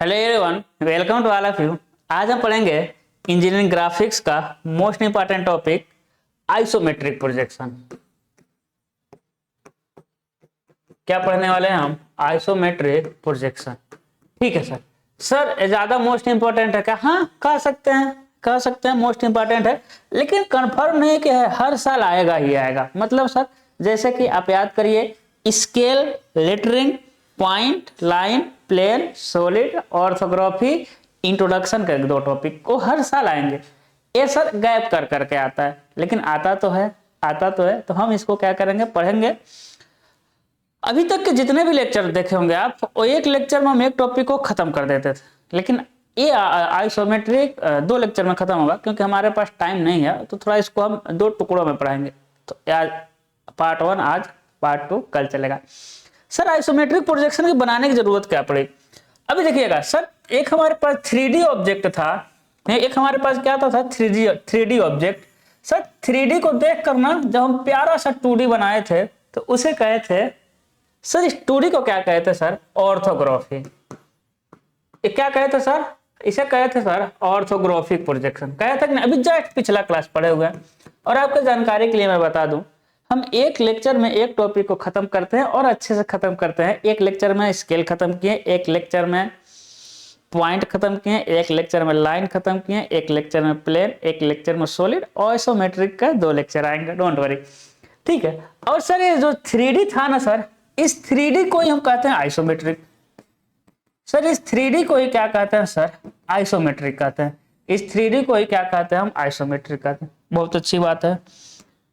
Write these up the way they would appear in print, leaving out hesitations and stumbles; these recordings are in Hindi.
Hello everyone, welcome to all of you. आज हम पढ़ेंगे इंजीनियरिंग ग्राफिक्स का most important topic isometric projection. क्या पढ़ने वाले हैं हम? Isometric projection. ठीक है सर। सर ज्यादा मोस्ट इंपॉर्टेंट है क्या? हाँ, कह सकते हैं मोस्ट इंपॉर्टेंट है, लेकिन कंफर्म नहीं कि हर साल आएगा ही आएगा। मतलब सर जैसे कि आप याद करिए, scale, lettering, point, line, plane, solid, orthography, introduction के दो टॉपिक को हर साल आएंगे। ये सर गैप कर करके आता है, लेकिन आता तो है। तो हम इसको क्या करेंगे, पढ़ेंगे। अभी तक के जितने भी लेक्चर देखे होंगे आप, वो एक लेक्चर में हम एक टॉपिक को खत्म कर देते थे, लेकिन ये आइसोमेट्रिक 2 लेक्चर में खत्म होगा, क्योंकि हमारे पास टाइम नहीं है। तो थोड़ा इसको हम 2 टुकड़ों में पढ़ाएंगे। तो आज पार्ट 1, आज पार्ट 2 कल चलेगा। सर आइसोमेट्रिक प्रोजेक्शन की बनाने की जरूरत क्या पड़ी? अभी देखिएगा सर, एक हमारे पास 3D ऑब्जेक्ट था, एक हमारे पास क्या था 3D ऑब्जेक्ट। सर 3D को देख कर ना, जब हम प्यारा सा 2D बनाए थे तो उसे कहे थे सर, इस 2D को क्या कहते सर? ऑर्थोग्राफी। ये क्या कहते सर? इसे कहते सर ऑर्थोग्राफिक प्रोजेक्शन। कहे थे कि अभी जस्ट पिछला क्लास पढ़े हुए हैं। और आपके जानकारी के लिए मैं बता दूं, हम एक लेक्चर में एक टॉपिक को खत्म करते हैं और अच्छे से खत्म करते हैं। एक लेक्चर में स्केल खत्म किए, एक लेक्चर में पॉइंट खत्म किए, एक लेक्चर में लाइन खत्म किए, एक लेक्चर में प्लेन, एक लेक्चर में सॉलिड, और आइसोमेट्रिक का 2 लेक्चर आएंगे, डोंट वरी। ठीक है। और सर ये जो 3D था ना सर, इस 3D को ही हम कहते हैं आइसोमेट्रिक। सर इस 3D को ही क्या कहते हैं सर? आइसोमेट्रिक कहते हैं। इस 3D को ही क्या कहते हैं हम? आइसोमेट्रिक कहते हैं। बहुत अच्छी बात है।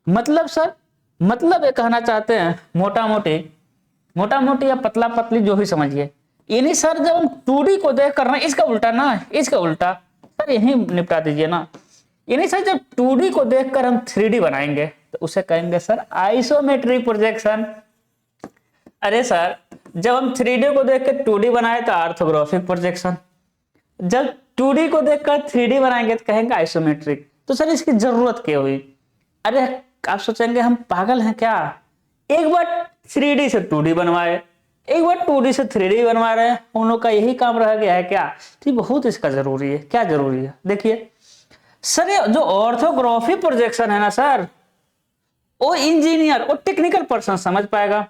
मतलब सर, मतलब ये कहना चाहते हैं मोटा मोटी या पतला पतली, जो भी समझिए। यानी सर जब हम 2D को देख कर ना, इसका उल्टा सर यही निपटा दीजिए ना। यानी सर जब 2D को देखकर हम 3D बनाएंगे तो उसे कहेंगे सर आइसोमेट्रिक प्रोजेक्शन। अरे सर जब हम 3D को देख कर 2D बनाए तो ऑर्थोग्राफिक प्रोजेक्शन, जब 2D को देखकर 3D बनाएंगे तो कहेंगे आइसोमेट्रिक। तो सर इसकी जरूरत क्या हुई? अरे आप सोचेंगे हम पागल हैं क्या? एक बार 3D से 2D बनवाए, एक बार 2D से 3D बनवा रहे हैं, उन लोग का यही काम रह गया है क्या? तो बहुत इसका जरूरी है। क्या जरूरी है? देखिए सर, ये जो ऑर्थोग्राफी प्रोजेक्शन है ना सर, वो इंजीनियर, वो टेक्निकल पर्सन समझ पाएगा।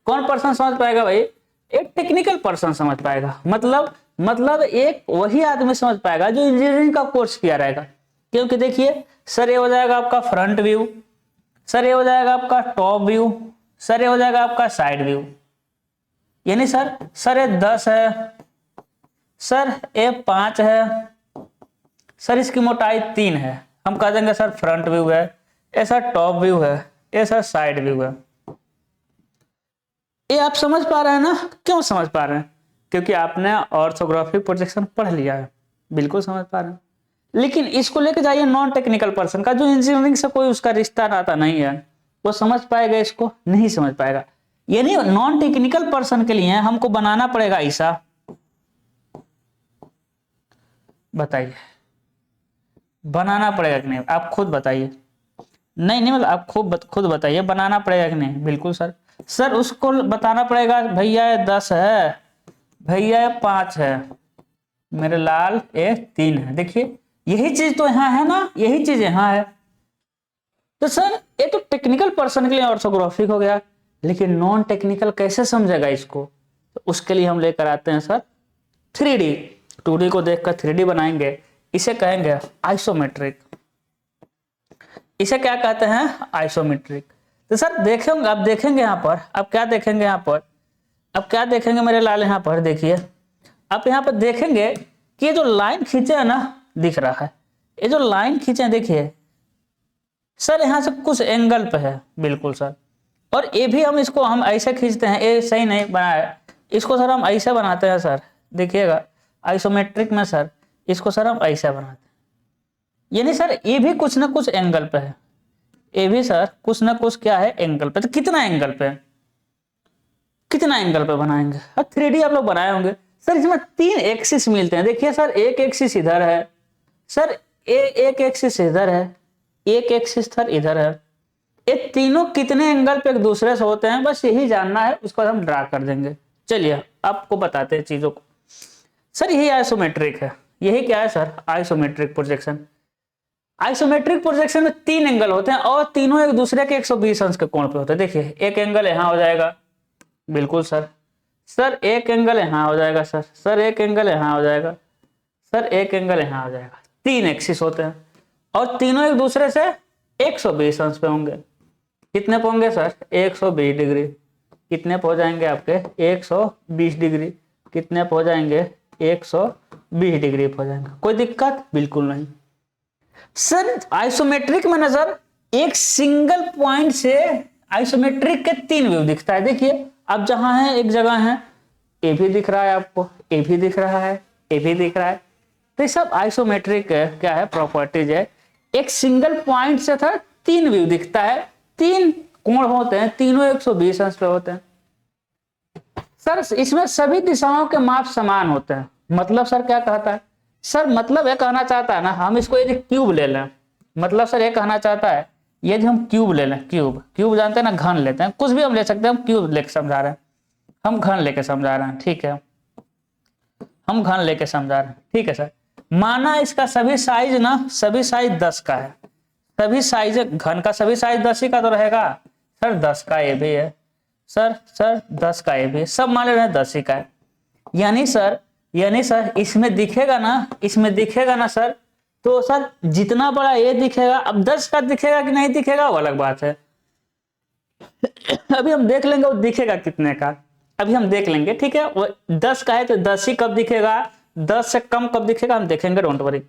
कौन पर्सन समझ पाएगा भाई? एक टेक्निकल पर्सन समझ पाएगा। मतलब एक वही आदमी समझ पाएगा जो इंजीनियरिंग का कोर्स किया रहेगा। क्योंकि देखिए सर, ये हो जाएगा आपका फ्रंट व्यू, सर ये हो जाएगा आपका टॉप व्यू, सर ये हो जाएगा आपका साइड व्यू। यानी सर ये 10 है, सर ये 5 है, सर इसकी मोटाई 3 है, हम कह देंगे सर फ्रंट व्यू है। ऐसा टॉप व्यू है, ऐसा साइड व्यू है। ये आप समझ पा रहे हैं ना? क्यों समझ पा रहे हैं? क्योंकि आपने ऑर्थोग्राफिक प्रोजेक्शन पढ़ लिया है, बिल्कुल समझ पा रहे हैं। लेकिन इसको लेके जाइए नॉन टेक्निकल पर्सन का, जो इंजीनियरिंग से कोई उसका रिश्ता नाता नहीं है, वो समझ पाएगा? इसको नहीं समझ पाएगा। यानी नॉन टेक्निकल पर्सन के लिए हमको बनाना पड़ेगा ऐसा। बताइए, बनाना पड़ेगा कि नहीं? आप खुद बताइए। नहीं, मतलब आप खुद बताइए, बनाना पड़ेगा कि नहीं? बिल्कुल सर उसको बताना पड़ेगा, भैया ये 10 है, भैया ये 5 है, मेरे लाल ये 3 है। देखिए यही चीज तो यहाँ है ना, यही चीज यहाँ है। तो सर ये तो टेक्निकल पर्सन के लिए ऑर्थोग्राफिक हो गया, लेकिन नॉन टेक्निकल कैसे समझेगा इसको? तो उसके लिए हम लेकर आते हैं सर 3D। 2D को देखकर 3D बनाएंगे, इसे कहेंगे आइसोमेट्रिक। इसे क्या कहते हैं? आइसोमेट्रिक। तो सर देखेंगे, आप देखेंगे यहाँ पर, आप क्या देखेंगे यहाँ पर? अब क्या देखेंगे मेरे लाल? यहाँ पर देखिए, आप यहाँ पर देखेंगे कि ये जो लाइन खींचे है ना, दिख रहा है, ये जो लाइन खींचे देखिए सर, यहाँ से कुछ एंगल पे है, बिल्कुल सर। और ये भी हम ऐसे खींचते हैं, ये सही नहीं बनाया, इसको सर हम ऐसे बनाते हैं सर। देखिएगा आइसोमेट्रिक में सर, इसको सर हम ऐसे बनाते हैं। यानी सर ये भी कुछ ना कुछ एंगल पे है, ये भी सर कुछ ना कुछ क्या है? एंगल पे। तो कितना एंगल पे बनाएंगे? 3D आप लोग बनाए होंगे सर, इसमें 3 एक्सिस मिलते हैं। देखिए सर, एक एक्सिस इधर है सर, एक एक्सिस इधर है, एक एक्सिस सर इधर है। ये तीनों कितने एंगल पे एक दूसरे से होते हैं, बस यही जानना है, उसको हम ड्रा कर देंगे। चलिए आपको बताते हैं चीजों को। सर यही आइसोमेट्रिक है, यही क्या है sir, isometric projection. Isometric projection में 3 एंगल होते हैं और तीनों एक दूसरे के 120 अंश के कोण पे होते हैं। देखिए एक एंगल यहाँ हो जाएगा, बिल्कुल सर, सर एक एंगल यहाँ हो जाएगा, सर एक एंगल यहाँ हो जाएगा, सर एक एंगल यहाँ हो जाएगा। 3 एक्सिस होते हैं और तीनों एक दूसरे से 120 अंश पे होंगे। कितने पे होंगे सर, 120 डिग्री। कितने पे हो जाएंगे आपके, 120 डिग्री। कितने पे हो जाएंगे, 120 डिग्री पे हो जाएंगे। कोई दिक्कत बिल्कुल नहीं। सर आइसोमेट्रिक में नजर एक सिंगल पॉइंट से आइसोमेट्रिक के 3 व्यू दिखता है। देखिए अब जहां है एक जगह है, ए भी दिख रहा है आपको, ए भी दिख रहा है, ए भी दिख रहा है, तो ये सब आइसोमेट्रिक क्या है, प्रॉपर्टीज है। एक सिंगल पॉइंट से था 3 व्यू दिखता है, 3 कोण होते हैं, तीनों 120 अंश पे होते हैं। सर इसमें सभी दिशाओं के माप समान होते हैं। मतलब सर क्या कहता है, सर मतलब ये कहना चाहता है ना, हम इसको यदि क्यूब ले लें, मतलब सर ये कहना चाहता है यदि हम क्यूब ले लें, क्यूब जानते हैं ना, घन लेते हैं, कुछ भी हम ले सकते हैं, हम क्यूब लेके समझा रहे हैं, हम घन लेके समझा रहे हैं, ठीक है, हम घन लेके समझा रहे हैं, ठीक है सर। माना इसका सभी साइज ना, सभी साइज 10 का है, सभी साइज घन का सभी साइज 10 ही का तो रहेगा सर, 10 का ये भी है सर, 10 का ये भी है, सब मान ले रहे हैं 10 ही का है। यानी सर इसमें दिखेगा ना सर, तो सर जितना बड़ा ये दिखेगा, अब 10 का दिखेगा कि नहीं दिखेगा वो अलग बात है, अभी हम देख लेंगे वो दिखेगा कितने का, अभी हम देख लेंगे, ठीक है। वो 10 का है तो 10 ही कब दिखेगा, 10 से कम कब दिखेगा हम देखेंगे, डोंट वरी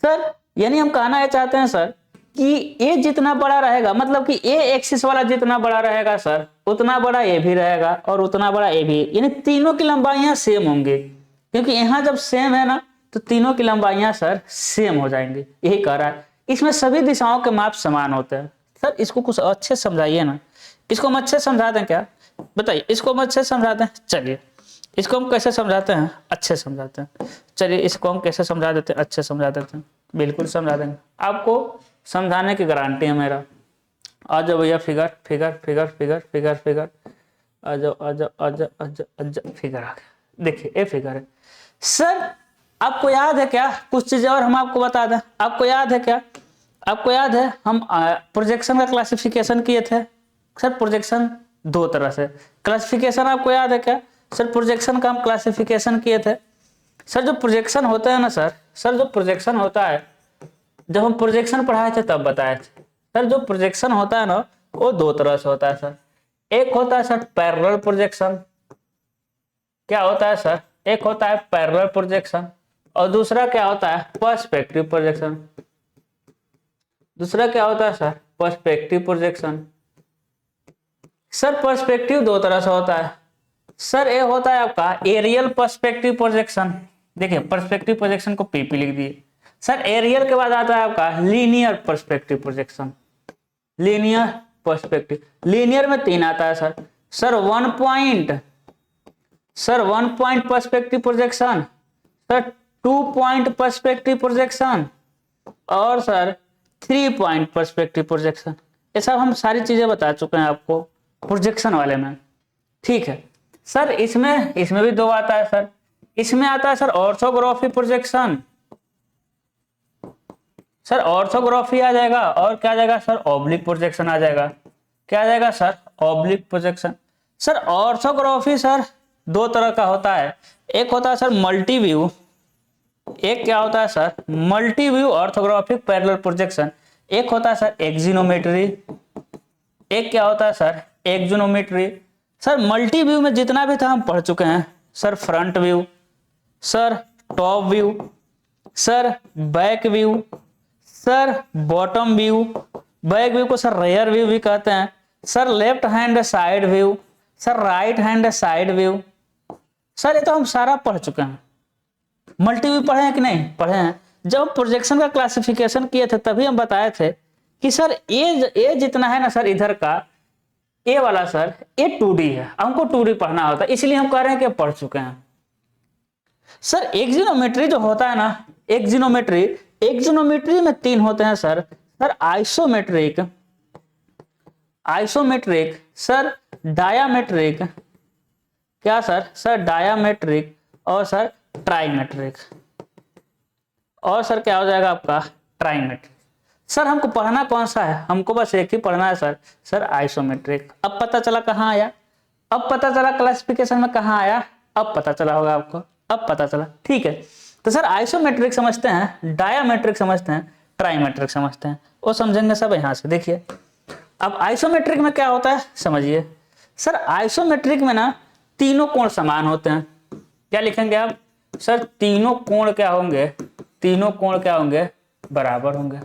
सर। यानी हम कहना ये चाहते हैं सर कि ए जितना बड़ा रहेगा, मतलब कि ए एक्सिस वाला जितना बड़ा रहेगा सर, उतना बड़ा ए भी रहेगा और उतना बड़ा ए भी, यानी तीनों की लंबाइयां सेम होंगी, क्योंकि यहाँ जब सेम है ना तो तीनों की लंबाइयां सर सेम हो जाएंगी, यही कह रहा है। इसमें सभी दिशाओं के माप समान होते हैं। सर इसको कुछ अच्छे समझाइए ना, इसको हम अच्छे समझा दें क्या, बताइए, इसको हम अच्छे समझाते हैं। चलिए इसको हम कैसे समझाते हैं, अच्छे समझाते हैं। चलिए इसको हम कैसे समझा देते हैं, अच्छे समझा देते हैं, बिल्कुल समझा देंगे, आपको समझाने की गारंटी है मेरा। आ जाओ भैया, figure figure figure figure figure figure, आ जाओ आ जाओ आ जाओ आ जाओ आ जाओ, फिगर आ गया। देखिए ये फिगर है सर, आपको याद है क्या, कुछ चीजें और हम आपको बता दें, आपको याद है क्या, आपको याद है हम प्रोजेक्शन का क्लासिफिकेशन किए थे सर। प्रोजेक्शन 2 तरह से, क्लासिफिकेशन आपको याद है क्या सर, प्रोजेक्शन का हम क्लासिफिकेशन किए थे सर। जो प्रोजेक्शन होता है ना सर, जो प्रोजेक्शन होता है, जब हम प्रोजेक्शन पढ़ाए थे तब बताए थे सर, जो प्रोजेक्शन होता है ना वो 2 तरह से होता है सर। एक होता है सर पैरेलल प्रोजेक्शन, क्या होता है सर, एक होता है पैरेलल प्रोजेक्शन और दूसरा क्या होता है, पर्सपेक्टिव प्रोजेक्शन। दूसरा क्या होता है sir, perspective projection. Sir perspective 2 तरह से होता है सर, ये होता है आपका एरियल पर्सपेक्टिव प्रोजेक्शन। देखिए पर्सपेक्टिव प्रोजेक्शन को पीपी लिख दिए सर। एरियल के बाद आता है आपका linear perspective projection. Linear perspective, linear में 3 आता है sir 1 point, sir 1 point perspective projection, sir 2 point perspective projection और सर 3 पॉइंट पर्सपेक्टिव प्रोजेक्शन। ये सब हम सारी चीजें बता चुके हैं आपको प्रोजेक्शन वाले में, ठीक है सर। इसमें भी 2 आता है सर, इसमें आता है sir orthography projection, sir orthography आ जाएगा और क्या आ जाएगा सर, ऑब्लिक प्रोजेक्शन आ जाएगा। क्या आ जाएगा sir, oblique projection. Sir orthography sir 2 तरह का होता है, एक होता है सर मल्टी व्यू, एक क्या होता है sir, multi view orthographic parallel projection. एक होता है सर एक्जिनोमेट्री, एक क्या होता है सर, एक्जिनोमेट्री। सर मल्टी व्यू में जितना भी था हम पढ़ चुके हैं sir, front view, sir top view, sir back view, sir bottom view, back view को सर रेयर व्यू भी कहते हैं, sir left hand side view, sir right hand side view. Sir ये तो हम सारा पढ़ चुके हैं। मल्टी व्यू पढ़े हैं कि नहीं, पढ़े हैं। जब हम प्रोजेक्शन का क्लासिफिकेशन किए थे तभी हम बताए थे कि सर ए जितना है ना सर, इधर का ए वाला सर, ये 2D है, हमको 2D पढ़ना होता है, इसलिए हम कह रहे हैं कि पढ़ चुके हैं सर। एक्जिनोमेट्री जो होता है ना, एक्जिनोमेट्री में 3 होते हैं सर आइसोमेट्रिक, सर डायामेट्रिक, क्या सर, डायामेट्रिक और सर ट्राइमेट्रिक, और सर क्या हो जाएगा आपका ट्राइमेट्रिक। सर हमको पढ़ना कौन सा है, हमको बस एक ही पढ़ना है सर आइसोमेट्रिक। अब पता चला कहाँ आया, अब पता चला क्लासिफिकेशन में कहाँ आया, अब पता चला होगा आपको, अब पता चला, ठीक है। तो सर आइसोमेट्रिक समझते हैं, डायामेट्रिक समझते हैं, ट्राइमेट्रिक समझते हैं, वो समझेंगे सब यहाँ से। देखिए अब आइसोमेट्रिक में क्या होता है समझिए। सर आइसोमेट्रिक में ना तीनों कोण समान होते हैं। क्या लिखेंगे आप, सर तीनों कोण क्या होंगे, तीनों कोण क्या होंगे, बराबर होंगे,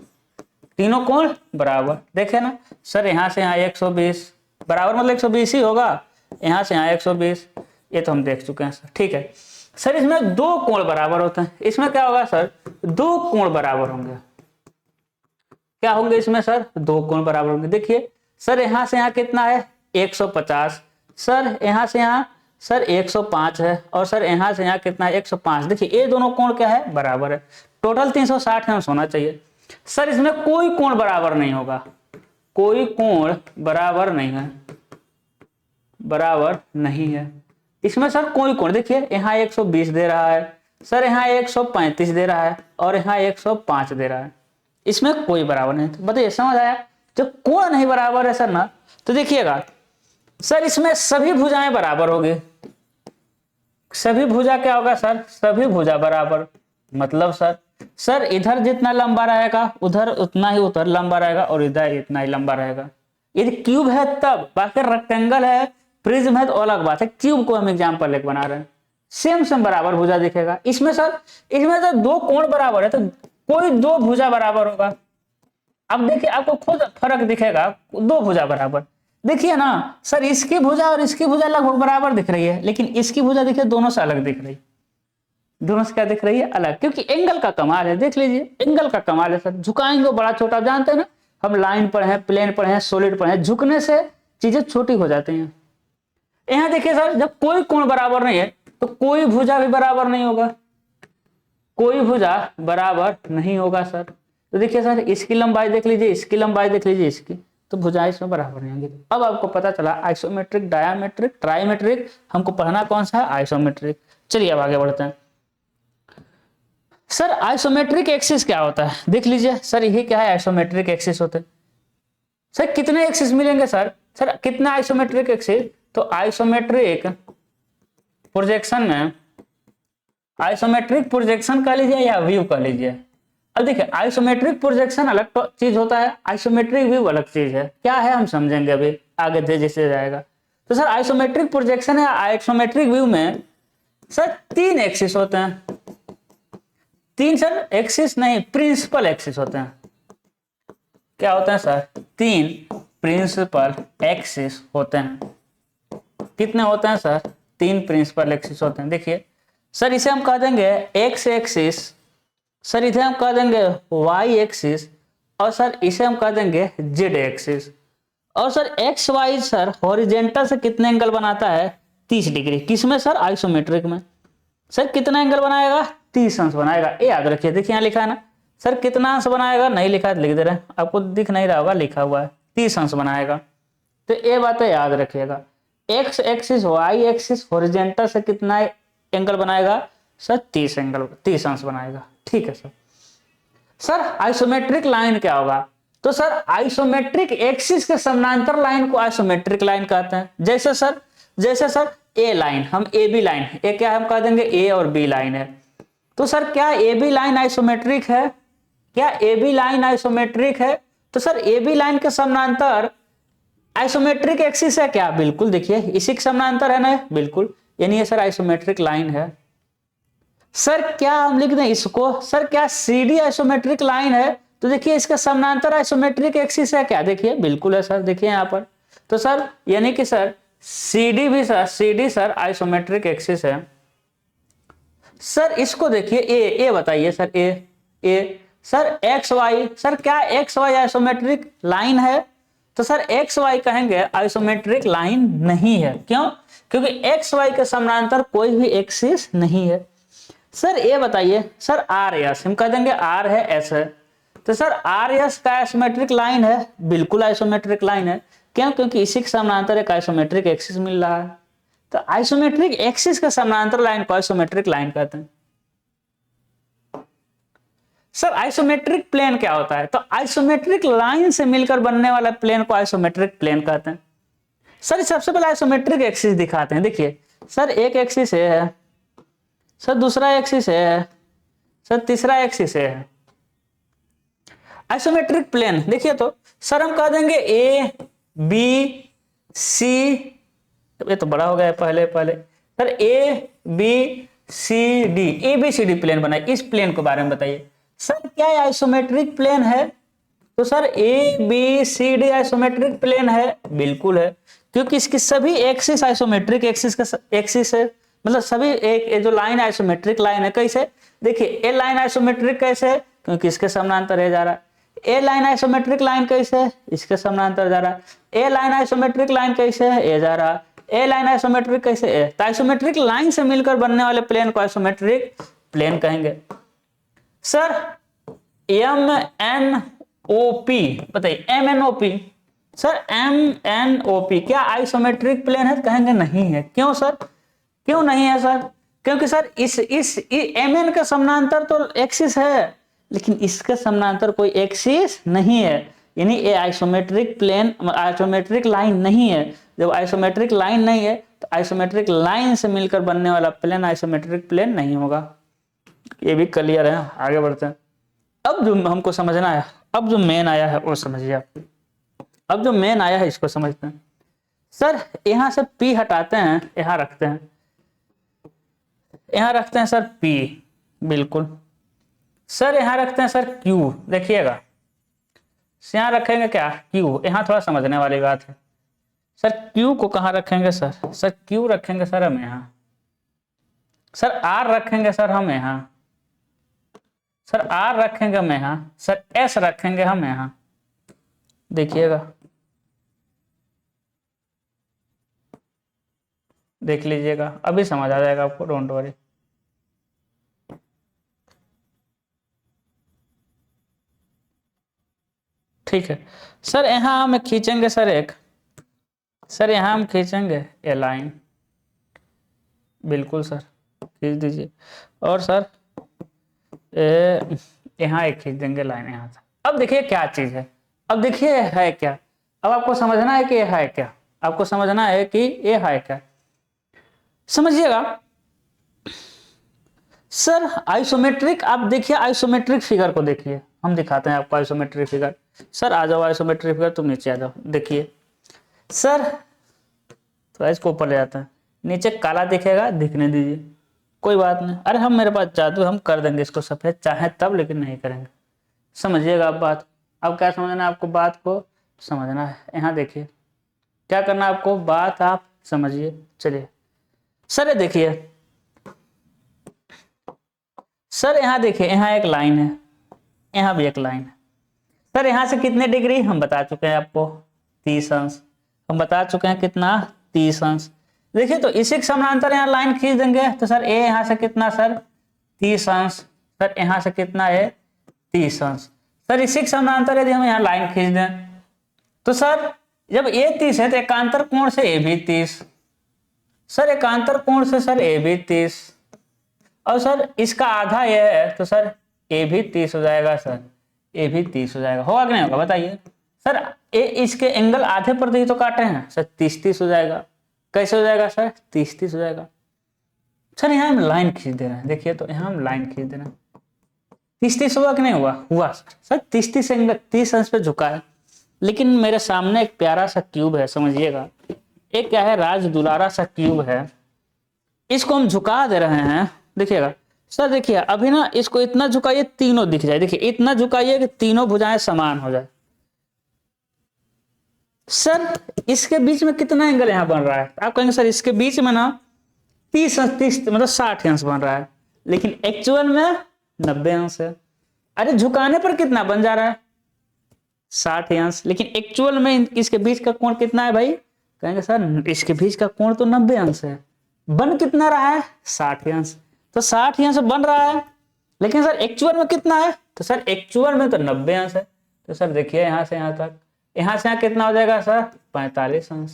तीनों कोण बराबर। देखे ना सर, यहाँ से यहाँ 120 बराबर मतलब 120 ही होगा, यहाँ से यहाँ 120, ये तो हम देख चुके हैं सर, ठीक है। सर इसमें दो कोण बराबर होते हैं, इसमें क्या होगा सर, दो कोण बराबर होंगे। क्या होंगे इसमें सर, दो कोण बराबर होंगे। देखिए सर यहाँ से यहाँ कितना है 150, सर यहाँ से यहाँ सर 105 है, और सर यहाँ से यहाँ कितना है 105। देखिए ये दोनों कोण क्या है, बराबर है, टोटल 360 अंश होना चाहिए। सर इसमें कोई कोण बराबर नहीं होगा, कोई कोण बराबर नहीं है, बराबर नहीं है इसमें सर कोई कोण। देखिए यहाँ 120 दे रहा है, सर यहाँ 135 दे रहा है, और यहाँ 105 दे रहा है, इसमें कोई बराबर नहीं। तो बताइए समझ आया, जब कोण नहीं बराबर है सर ना, तो देखिएगा सर इसमें सभी भुजाएं बराबर होगी। सभी भुजा क्या होगा सर, सभी भुजा बराबर, मतलब सर इधर जितना लंबा रहेगा उधर उतना ही उधर लंबा रहेगा, और इधर इतना ही लंबा रहेगा। यदि क्यूब है तब, बाकी रेक्टेंगल है, प्रिज्म है तो अलग बात है। क्यूब को हम एग्जाम्पल एक बना रहे हैं, सेम बराबर भुजा दिखेगा। इसमें सर, इसमें तो दो कोण बराबर है तो कोई दो भुजा बराबर होगा। अब देखिए आपको खुद फर्क दिखेगा, दो भुजा बराबर। देखिए ना सर, इसकी भुजा और इसकी भुजा लगभग बराबर दिख रही है, लेकिन इसकी भुजा देखिए दोनों से अलग दिख रही है। दोनों से क्या दिख रही है, अलग, क्योंकि एंगल का कमाल है। देख लीजिए एंगल का कमाल है सर, झुकाएंगे बड़ा छोटा, जानते हैं ना हम लाइन पर हैं, प्लेन पर हैं, सॉलिड पर हैं, झुकने से चीजें छोटी हो जाती हैं। यहाँ देखिए सर, जब कोई कोण बराबर नहीं है तो कोई भुजा भी बराबर नहीं होगा, कोई भुजा बराबर नहीं होगा सर। तो देखिए सर, इसकी लंबाई देख लीजिए, इसकी लंबाई देख लीजिए, इसकी, तो भुजाएं इसमें बराबर नहीं होंगी। अब आपको पता चला आइसोमेट्रिक, डायामेट्रिक, ट्राइमेट्रिक, हमको पढ़ना कौन सा है, आइसोमेट्रिक। चलिए अब आगे बढ़ते हैं। सर आइसोमेट्रिक एक्सिस क्या होता है, देख लीजिए सर, यही क्या है, आइसोमेट्रिक एक्सिस होते हैं। सर कितने एक्सिस मिलेंगे सर, कितना आइसोमेट्रिक एक्सिस, तो आइसोमेट्रिक प्रोजेक्शन में, आइसोमेट्रिक प्रोजेक्शन कह लीजिए या व्यू कह लीजिए। अब देखिए आइसोमेट्रिक प्रोजेक्शन अलग चीज होता है, आइसोमेट्रिक व्यू अलग चीज है। क्या है हम समझेंगे अभी आगे जैसे जाएगा। तो सर आइसोमेट्रिक प्रोजेक्शन या आइसोमेट्रिक व्यू में सर तीन एक्सिस होते हैं, तीन सर एक्सिस नहीं, प्रिंसिपल एक्सिस होते हैं। क्या होते हैं सर, तीन प्रिंसिपल एक्सिस होते हैं। कितने होते हैं सर, तीन प्रिंसिपल एक्सिस होते हैं। देखिए सर, इसे हम कह देंगे एक्स एक्सिस, सर इसे हम कह देंगे वाई एक्सिस, और सर इसे हम कह देंगे जेड एक्सिस। और sir X Y sir horizontal से कितने एंगल बनाता है, 30 डिग्री। किसमें सर, आइसोमेट्रिक में। सर कितना एंगल बनाएगा, 30 अंश बनाएगा। ये याद रखिए, देखिए यहाँ लिखा है ना सर, कितना अंश बनाएगा, नहीं लिखा है लिख दे रहे हैं, आपको दिख नहीं रहा होगा, लिखा हुआ है 30 अंश बनाएगा। तो ये बातें याद रखिएगा, X axis Y axis horizontal से कितना एंगल बनाएगा सर, 30 अंश बनाएगा, ठीक है सर। सर आइसोमेट्रिक लाइन क्या होगा, तो सर आइसोमेट्रिक एक्सिस के समानांतर लाइन को आइसोमेट्रिक लाइन कहते हैं। जैसे सर ए लाइन, हम ए बी लाइन, ए क्या हम कह देंगे, ए और बी लाइन है। तो सर क्या ए बी लाइन आइसोमेट्रिक है, क्या ए बी लाइन आइसोमेट्रिक है, तो सर ए बी लाइन के समानांतर आइसोमेट्रिक एक्सिस है क्या, बिल्कुल, देखिए इसी के समानांतर है ना, बिल्कुल, यानी ये सर आइसोमेट्रिक लाइन है। सर क्या हम लिख दें इसको, सर क्या सी डी आइसोमेट्रिक लाइन है, तो देखिए इसका समानांतर आइसोमेट्रिक एक्सिस है क्या, देखिए बिल्कुल है सर, देखिए यहाँ पर। तो सर यानी कि सर सी डी भी sir, C D sir isometric axis है। सर इसको देखिए ए बताइए sir, A sir X Y, sir क्या एक्स वाई आइसोमेट्रिक लाइन है, तो सर एक्स वाई कहेंगे आइसोमेट्रिक लाइन नहीं है। क्यों, क्योंकि एक्स वाई के समानांतर कोई भी एक्सिस नहीं है। सर ये बताइए सर आर एस, हम कह देंगे आर है एस है, तो सर आर एस का आइसोमेट्रिक लाइन है, बिल्कुल आइसोमेट्रिक लाइन है। क्यों, क्योंकि इसी के समानांतर एक आइसोमेट्रिक एक्सिस मिल रहा है। तो आइसोमेट्रिक एक्सिस के समानांतर लाइन को आइसोमेट्रिक लाइन कहते हैं। सर आइसोमेट्रिक प्लेन क्या होता है? तो आइसोमेट्रिक लाइन से मिलकर बनने वाला प्लेन को आइसोमेट्रिक प्लेन कहते हैं। सर सबसे पहले आइसोमेट्रिक एक्सिस दिखाते हैं। देखिए सर एक एक्सिस है, सर दूसरा एक्सिस है, सर तीसरा एक्सिस है। आइसोमेट्रिक प्लेन देखिए तो सर हम कह देंगे ए बी सी, ये तो बड़ा हो गया पहले sir A B C D, A B C D plane बनाइए। इस प्लेन के बारे में बताइए सर, क्या ये आइसोमेट्रिक प्लेन है? तो sir A B C D isometric plane है, बिल्कुल है, क्योंकि इसकी सभी एक्सिस आइसोमेट्रिक एक्सिस का एक्सिस है, मतलब सभी एक जो लाइन आइसोमेट्रिक लाइन है। कैसे? देखिए ए लाइन आइसोमेट्रिक कैसे है? क्योंकि इसके समानांतर है जा रहा है। ए लाइन आइसोमेट्रिक लाइन कैसे है? इसके समानांतर जा रहा है। ए लाइन आइसोमेट्रिक लाइन कैसे है? ए जा रहा है। ए लाइन आइसोमेट्रिक कैसे है? तो आइसोमेट्रिक लाइन से मिलकर बनने वाले प्लेन को आइसोमेट्रिक प्लेन कहेंगे। Sir M N O P बताइए, M N O P, sir M N O P क्या आइसोमेट्रिक प्लेन है? कहेंगे नहीं है। क्यों सर, क्यों नहीं है सर? क्योंकि सर इस एम एन के समानांतर तो एक्सिस है, लेकिन इसके समानांतर कोई एक्सिस नहीं है, यानी ये आइसोमेट्रिक प्लेन, आइसोमेट्रिक लाइन नहीं है। जब आइसोमेट्रिक लाइन नहीं है तो आइसोमेट्रिक लाइन से मिलकर बनने वाला प्लेन आइसोमेट्रिक प्लेन नहीं होगा। ये भी क्लियर है। आगे बढ़ते हैं। अब जो हमको समझना है, अब जो मेन आया है वो समझिए आप। अब जो मेन आया है इसको समझते हैं। सर यहां से P हटाते हैं, यहां रखते हैं, यहां रखते हैं सर P, बिल्कुल। सर यहां रखते हैं सर Q, देखिएगा यहां रखेंगे क्या? Q। यहां थोड़ा समझने वाली बात है। सर Q को कहां रखेंगे सर? सर Q रखेंगे सर हम यहां। सर R रखेंगे सर हम यहां। सर R रखेंगे हम यहां। सर S रखेंगे हम यहां। देखिएगा, देख लीजिएगा, अभी समझ आ जाएगा आपको, डोंट वरी। ठीक है सर, यहां हम खींचेंगे सर एक, सर यहां हम खींचेंगे ए लाइन, बिल्कुल सर खींच दीजिए। और सर यहाँ एक खींच देंगे लाइन यहाँ से। अब देखिए क्या चीज है, अब देखिए है क्या। अब आपको समझना है कि ये है क्या, आपको समझना है कि ये है क्या, समझिएगा। सर आइसोमेट्रिक, आप देखिए आइसोमेट्रिक फिगर को देखिए, हम दिखाते हैं आपको आइसोमेट्रिक फिगर। सर आ जाओ आइसोमेट्रिक फिगर, तुम नीचे आ जाओ। देखिए सर तो इसको ऊपर ले जाते हैं, नीचे काला दिखेगा, दिखने दीजिए, कोई बात नहीं। अरे हम, मेरे पास जादू, हम कर देंगे इसको सफेद, चाहे तब, लेकिन नहीं करेंगे। समझिएगा आप बात। अब क्या समझना है आपको? बात को समझना है। यहाँ देखिए क्या करना है आपको, बात आप समझिए। चलिए सर ये देखिए, सर यहाँ देखिए, यहाँ एक लाइन है, यहाँ भी एक लाइन है। सर यहाँ से कितने डिग्री हम बता चुके हैं आपको, 30 अंश हम बता चुके हैं। कितना? 30 अंश। देखिए तो इसी के समानांतर यहाँ लाइन खींच देंगे, तो सर ए यहाँ से कितना सर? 30 अंश। सर यहाँ से कितना है? 30 अंश। सर इसी के समानांतर यदि हम यहाँ लाइन खींच दें तो सर जब ए 30 है तो एकांतर कोण से ए भी 30, सर एकांतर कोण से सर ए भी 30, और सर इसका आधा ये है तो सर ए भी 30 हो जाएगा। सर ए भी 30 हो जाएगा, होगा कि नहीं होगा बताइए? सर ए इसके एंगल आधे पर ही तो काटे हैं, सर 30-30 हो जाएगा। कैसे हो जाएगा सर? 30-30 हो जाएगा। सर यहाँ हम लाइन खींच दे रहे हैं, देखिए तो यहाँ हम लाइन खींच दे रहे हैं। 30-30 हुआ कि नहीं हुआ? हुआ सर। 30-30 एंगल 30 अंश पे झुका है। लेकिन मेरे सामने एक प्यारा सा क्यूब है, समझिएगा। एक क्या है? राज दुलारा सा क्यूब है, इसको हम झुका दे रहे हैं। देखिएगा सर, देखिए अभी ना इसको इतना झुकाइए तीनों दिख जाए। देखिए इतना झुकाइए कि तीनों भुजाएं समान हो जाए। सर इसके बीच में कितना एंगल यहाँ बन रहा है? आप कहेंगे सर इसके बीच में ना 30 मतलब 60 अंश बन रहा है, लेकिन एक्चुअल में 90 अंश है। अरे झुकाने पर कितना बन जा रहा है? 60 अंश, लेकिन एक्चुअल में इसके बीच का कोण कितना है भाई? कहेंगे सर इसके बीच का कोण तो 90 अंश है, बन कितना रहा है? 60 अंश। तो 60 अंश बन रहा है, लेकिन सर एक्चुअल में कितना है? तो सर एक्चुअल में तो 90 अंश है। तो सर देखिए यहाँ से यहाँ तक, यहाँ से यहाँ कितना हो जाएगा सर? 45 अंश।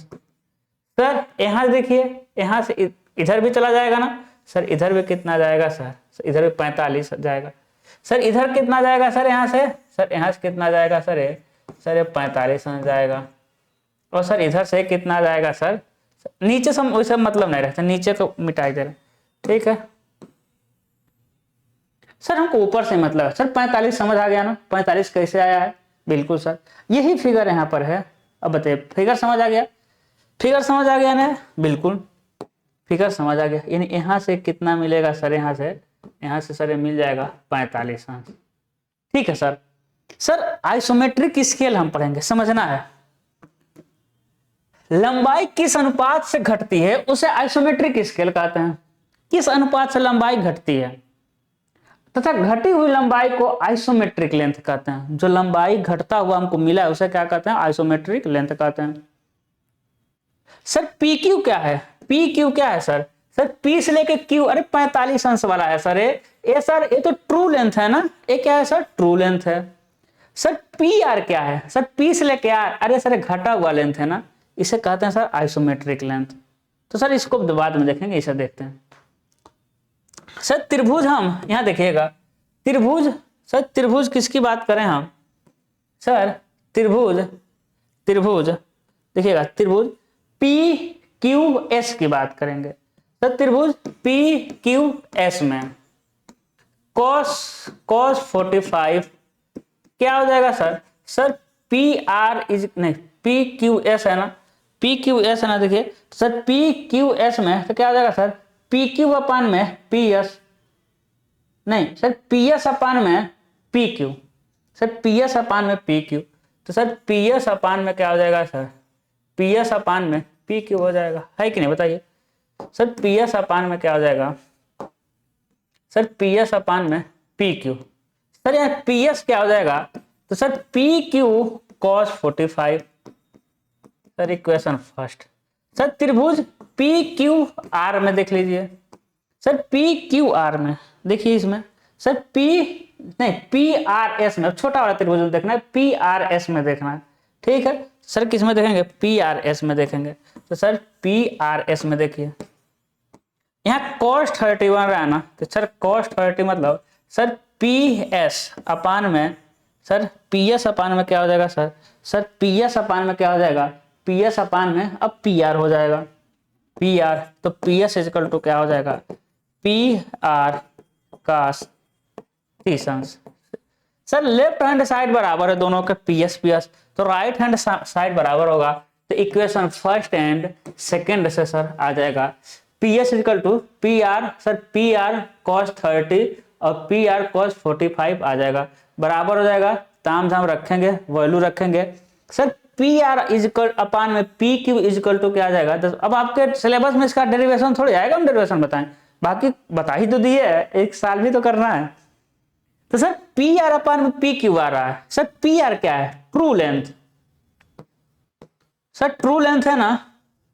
सर यहाँ देखिए, यहाँ से इधर भी चला जाएगा ना सर, इधर भी कितना जाएगा सर? इधर भी 45 जाएगा। सर इधर कितना जाएगा सर यहाँ से, सर यहाँ से कितना जाएगा सर ये 45 आ जाएगा। और सर इधर से कितना जाएगा सर, नीचे से वैसे मतलब नहीं रहता, नीचे को मिटाई दे रहे, ठीक है सर हमको ऊपर से मतलब है। सर 45 समझ आ गया ना, 45 कैसे आया है, बिल्कुल सर यही फिगर यहाँ पर है। अब बताइए फिगर समझ आ गया, फिगर समझ आ गया ना, बिल्कुल फिगर समझ आ गया। यानी यहाँ से कितना मिलेगा सर, यहाँ से सर मिल जाएगा 45 अंश, ठीक है सर। सर आइसोमेट्रिक स्केल हम पढ़ेंगे, समझना है लंबाई किस अनुपात से घटती है उसे आइसोमेट्रिक स्केल कहते हैं। किस अनुपात से लंबाई घटती है तथा घटी हुई लंबाई को आइसोमेट्रिक लेंथ कहते हैं। जो लंबाई घटता हुआ हमको मिला है उसे क्या कहते हैं, आइसोमेट्रिक लेंथ कहते हैं। सर पी क्यू क्या है, पी क्यू क्या है सर, सर पी से लेके क्यू, अरे 45 अंश वाला है सर ये सर ये तो ट्रू लेंथ है ना, ये क्या है सर ट्रू लेंथ है। सर पी आर क्या है, सर पी से लेके आर, अरे सर घटा हुआ लेंथ है ना, इसे कहते हैं सर आइसोमेट्रिक लेंथ। तो सर इसको बाद में देखेंगे, इसे देखते हैं। सर त्रिभुज, हम यहाँ देखिएगा त्रिभुज, सर त्रिभुज किसकी बात करें हम, सर त्रिभुज देखिएगा त्रिभुज पी क्यू एस की बात करेंगे। सर त्रिभुज पी क्यू एस में cos 45 क्या हो जाएगा sir, sir P are is नहीं पी क्यू एस है ना, पी क्यू एस है ना, देखिए सर पी क्यू एस में तो क्या हो जाएगा सर पी क्यू अपान में पी एस, नहीं सर पी एस अपान में P Q, sir P S अपान में पी क्यू, तो सर पी एस अपान में क्या हो जाएगा सर पी एस अपान में पी क्यू हो जाएगा, है कि नहीं बताइए। सर पी एस अपान में क्या हो जाएगा, सर पी एस अपान में पी क्यू, सर यहाँ पी एस क्या हो जाएगा, तो sir P Q cos 45, sir equation first. Sir त्रिभुज पी क्यू आर में देख लीजिए, सर पी क्यू आर में देखिए, इसमें सर पी नहीं पी आर एस में, छोटा वाला त्रिभुज में देखना है, पी आर एस में देखना है, ठीक है सर किस में देखेंगे, पी आर एस में देखेंगे। तो सर पी आर एस में देखिए यहाँ cos 31 रहा ना, तो सर cos 30 मतलब सर पी एस अपान में, सर पी एस अपान में क्या हो जाएगा सर, सर पी एस अपान में क्या हो जाएगा, पी एस अपान में अब पी आर हो जाएगा, पी आर, तो पी एस इक्वल टू क्या हो जाएगा, पी आर cos 30 अंश। सर लेफ्ट हैंड साइड बराबर है दोनों के पी एस, तो राइट हैंड साइड बराबर होगा, तो इक्वेशन फर्स्ट एंड सेकेंड से सर आ जाएगा P S equal to P R, sir P R cos 30 और पी आर cos 45 आ जाएगा, बराबर हो जाएगा, ताम झाम रखेंगे, वैल्यू रखेंगे। सर पी आर इजकल अपान में पी क्यू इजकल टू क्या आ जाएगा। अब आपके सिलेबस में इसका डेरिवेशन थोड़ी आएगा, हम डेरिवेशन बताएं, बाकी बता ही तो दिए, एक साल भी तो करना है। तो सर पी आर अपान में पी क्यू आ रहा है, सर पी आर क्या है, true length, sir true length है ना,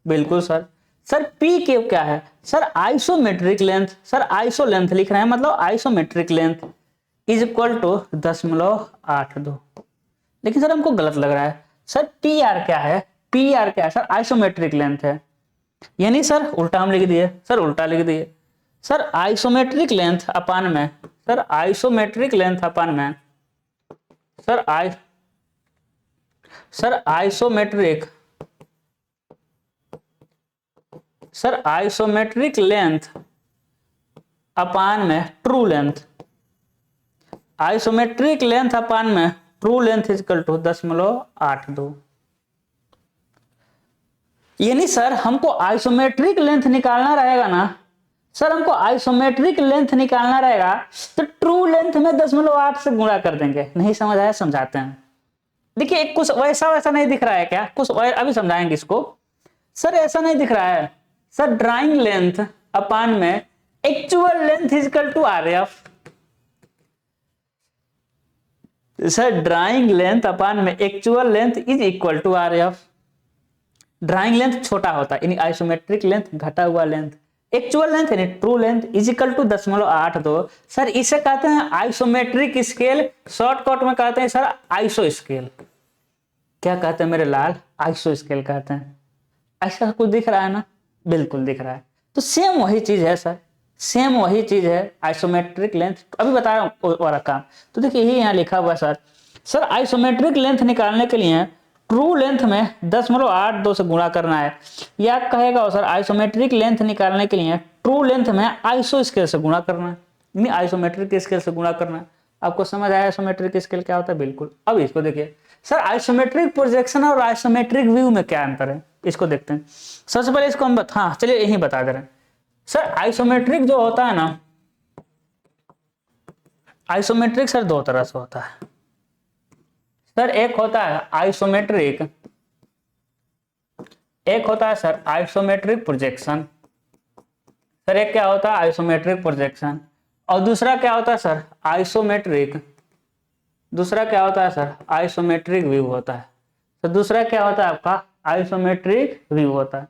बिल्कुल सर। सर पी क्यू क्या है, sir isometric length, sir iso length लिख रहे हैं मतलब isometric length is equal to 0.82, लेकिन सर हमको गलत लग रहा है। सर पी आर क्या है, पी आर क्या है सर आइसोमेट्रिक लेंथ है, यानी सर उल्टा हम लिख दिए, सर उल्टा लिख दिए, सर आइसोमेट्रिक लेंथ अपान में, सर आइसोमेट्रिक लेंथ अपान में, सर आइसोमेट्रिक लेंथ अपान में true length, isometric length upon में ट्रू लेंथ इक्वल टू 0.82, यानी सर हमको आइसोमेट्रिक लेंथ निकालना रहेगा ना, सर हमको आइसोमेट्रिक लेंथ निकालना रहेगा तो ट्रू लेंथ में 0.8 से गुणा कर देंगे। नहीं समझ आया, समझाते हैं। देखिए कुछ वैसा नहीं दिख रहा है क्या, कुछ अभी समझाएंगे इसको। सर ऐसा नहीं दिख रहा है, सर ड्राइंग लेंथ अपान में actual length equal to R F, sir drawing length upon में actual length is equal to R F. Drawing length छोटा होता है यानी आइसोमेट्रिक लेंथ घटा हुआ लेंथ, एक्चुअल लेंथ यानी true length is equal to 0.82। सर इसे कहते हैं आइसोमेट्रिक स्केल, शॉर्टकट में कहते हैं सर आइसो स्केल। क्या कहते हैं मेरे लाल, आइसो स्केल कहते हैं। ऐसा कुछ दिख रहा है ना, बिल्कुल दिख रहा है। तो सेम वही चीज है सर, सेम वही चीज है आइसोमेट्रिक लेंथ, अभी बता रहा हूँ वाला काम। तो देखिए यही यहाँ लिखा हुआ सर, सर आइसोमेट्रिक लेंथ निकालने के लिए ट्रू लेंथ में 10.82 से गुणा करना है, या कहेगा सर आइसोमेट्रिक लेंथ निकालने के लिए ट्रू लेंथ में आइसो स्केल से गुणा करना है, यानी आइसोमेट्रिक स्केल से गुणा करना है। आपको समझ आया आइसोमेट्रिक स्केल क्या होता है? बिल्कुल। अब इसको देखिए सर, आइसोमेट्रिक प्रोजेक्शन और आइसोमेट्रिक व्यू में क्या अंतर है, इसको देखते हैं। सबसे पहले इसको हम हाँ चलिए यही बता दे रहे हैं सर। आइसोमेट्रिक जो होता है ना, आइसोमेट्रिक सर दो तरह से होता है सर। एक होता है आइसोमेट्रिक, एक होता है सर आइसोमेट्रिक प्रोजेक्शन सर। एक क्या होता है आइसोमेट्रिक प्रोजेक्शन, और दूसरा क्या होता है सर आइसोमेट्रिक, दूसरा क्या होता है सर आइसोमेट्रिक व्यू होता है। तो दूसरा क्या होता है आपका आइसोमेट्रिक व्यू होता है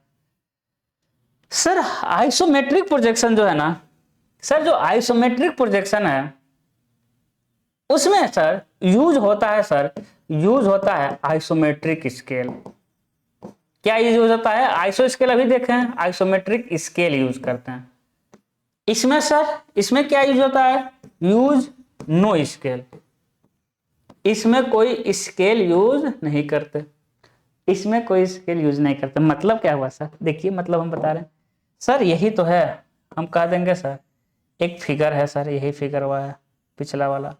सर। आइसोमेट्रिक प्रोजेक्शन जो है ना सर, जो आइसोमेट्रिक प्रोजेक्शन है उसमें सर यूज होता है सर, यूज होता है आइसोमेट्रिक स्केल। क्या यूज होता है? आइसो स्केल अभी देखे हैं, आइसोमेट्रिक स्केल यूज करते हैं। इसमें सर, इसमें क्या यूज होता है? यूज नो स्केल, इसमें कोई स्केल यूज नहीं करते, इसमें कोई स्केल यूज नहीं करते। मतलब क्या हुआ सर? देखिए मतलब हम बता रहे हैं सर, यही तो है। हम कह देंगे सर एक फिगर है सर, यही फिगर हुआ है पिछला वाला,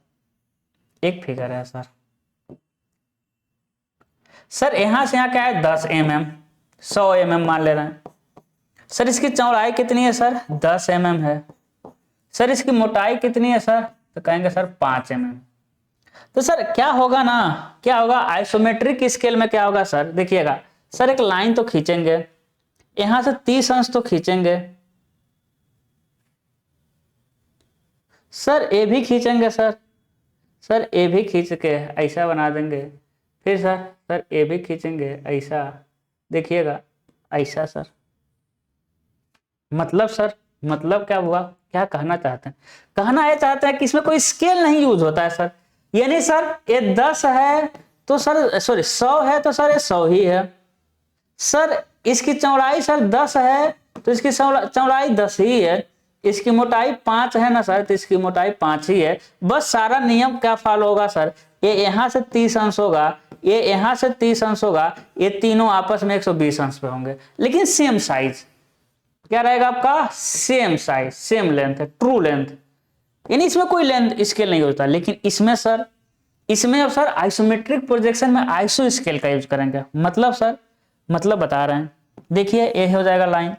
एक फिगर है सर। सर यहां से यहां क्या है 10 mm, 100 mm मान ले रहे हैं सर। इसकी चौड़ाई कितनी है सर? 10 mm है सर। इसकी मोटाई कितनी है सर? तो कहेंगे सर 5 mm। तो सर क्या होगा ना, क्या होगा आइसोमेट्रिक स्केल में? क्या होगा सर? देखिएगा सर, एक लाइन तो खींचेंगे, यहां से 30 अंश तो खींचेंगे सर, ए भी खींचेंगे सर, सर ए भी खींच के ऐसा बना देंगे। फिर सर ए भी खींचेंगे ऐसा, देखिएगा ऐसा सर। मतलब सर, मतलब क्या हुआ? क्या कहना चाहते हैं? कहना ये चाहते हैं कि इसमें कोई स्केल नहीं यूज होता है सर। यानी सर ये 10 है तो सर सॉरी 100 है तो सर ये 100 ही है सर। इसकी चौड़ाई सर 10 है तो इसकी चौड़ाई 10 ही है। इसकी मोटाई 5 है ना सर, तो इसकी मोटाई 5 ही है। बस सारा नियम क्या फॉलो होगा सर? ये यहां से 30 अंश होगा, ये यहां से 30 अंश होगा, ये तीनों आपस में 120 अंश पे होंगे, लेकिन सेम साइज। क्या रहेगा आपका? सेम साइज, सेम लेंथ है, ट्रू लेंथ। यानी इसमें कोई लेंथ स्केल नहीं होता। लेकिन इसमें सर, इसमें अब सर आइसोमेट्रिक प्रोजेक्शन में आइसो स्केल का यूज करेंगे। मतलब सर, मतलब बता रहे हैं, देखिए ये हो जाएगा लाइन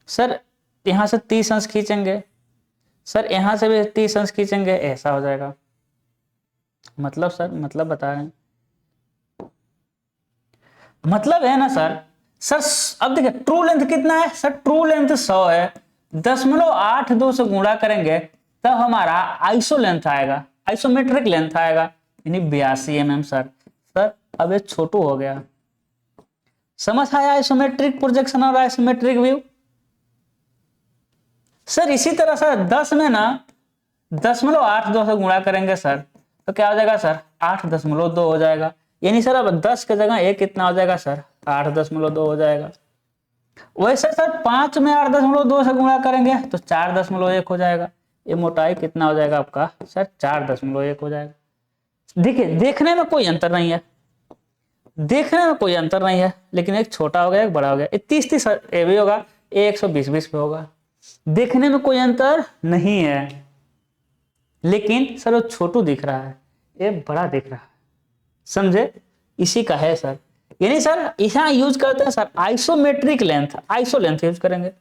सर, यहां से 30 अंश खींचेंगे सर, यहां से भी 30 अंश खींचेंगे, ऐसा हो जाएगा। मतलब सर, मतलब बता रहे हैं, मतलब है ना सर। सर अब देखिए ट्रू लेंथ कितना है सर? ट्रू लेंथ 100 है, 0.82 से गुणा करेंगे तब हमारा आइसो लेंथ आएगा, आइसोमेट्रिक लेंथ आएगा, यानी 82 mm सर। सर अब ये छोटू हो गया। समझ आया आइसोमेट्रिक प्रोजेक्शन और आइसोमेट्रिक व्यू? सर इसी तरह सर 10 में ना 0.82 से गुणा करेंगे सर, तो क्या हो जाएगा सर? 8.2 हो जाएगा। यानी सर अब 10 के जगह एक कितना हो जाएगा सर? 8.2 हो जाएगा। वैसे सर 5 में 8.2 से गुणा करेंगे तो 4.1 हो जाएगा। ये मोटाई कितना हो जाएगा आपका सर? 4.1 हो जाएगा। देखिए देखने में कोई अंतर नहीं है, देखने में कोई अंतर नहीं है, लेकिन एक छोटा हो गया एक बड़ा हो गया। ये 30 ये भी होगा, ये 120 पे होगा। देखने में कोई अंतर नहीं है, लेकिन सर वो छोटू दिख रहा है, ये बड़ा दिख रहा है। समझे? इसी का है सर। यानी सर यहाँ यूज करते हैं sir isometric length, iso length use करेंगे।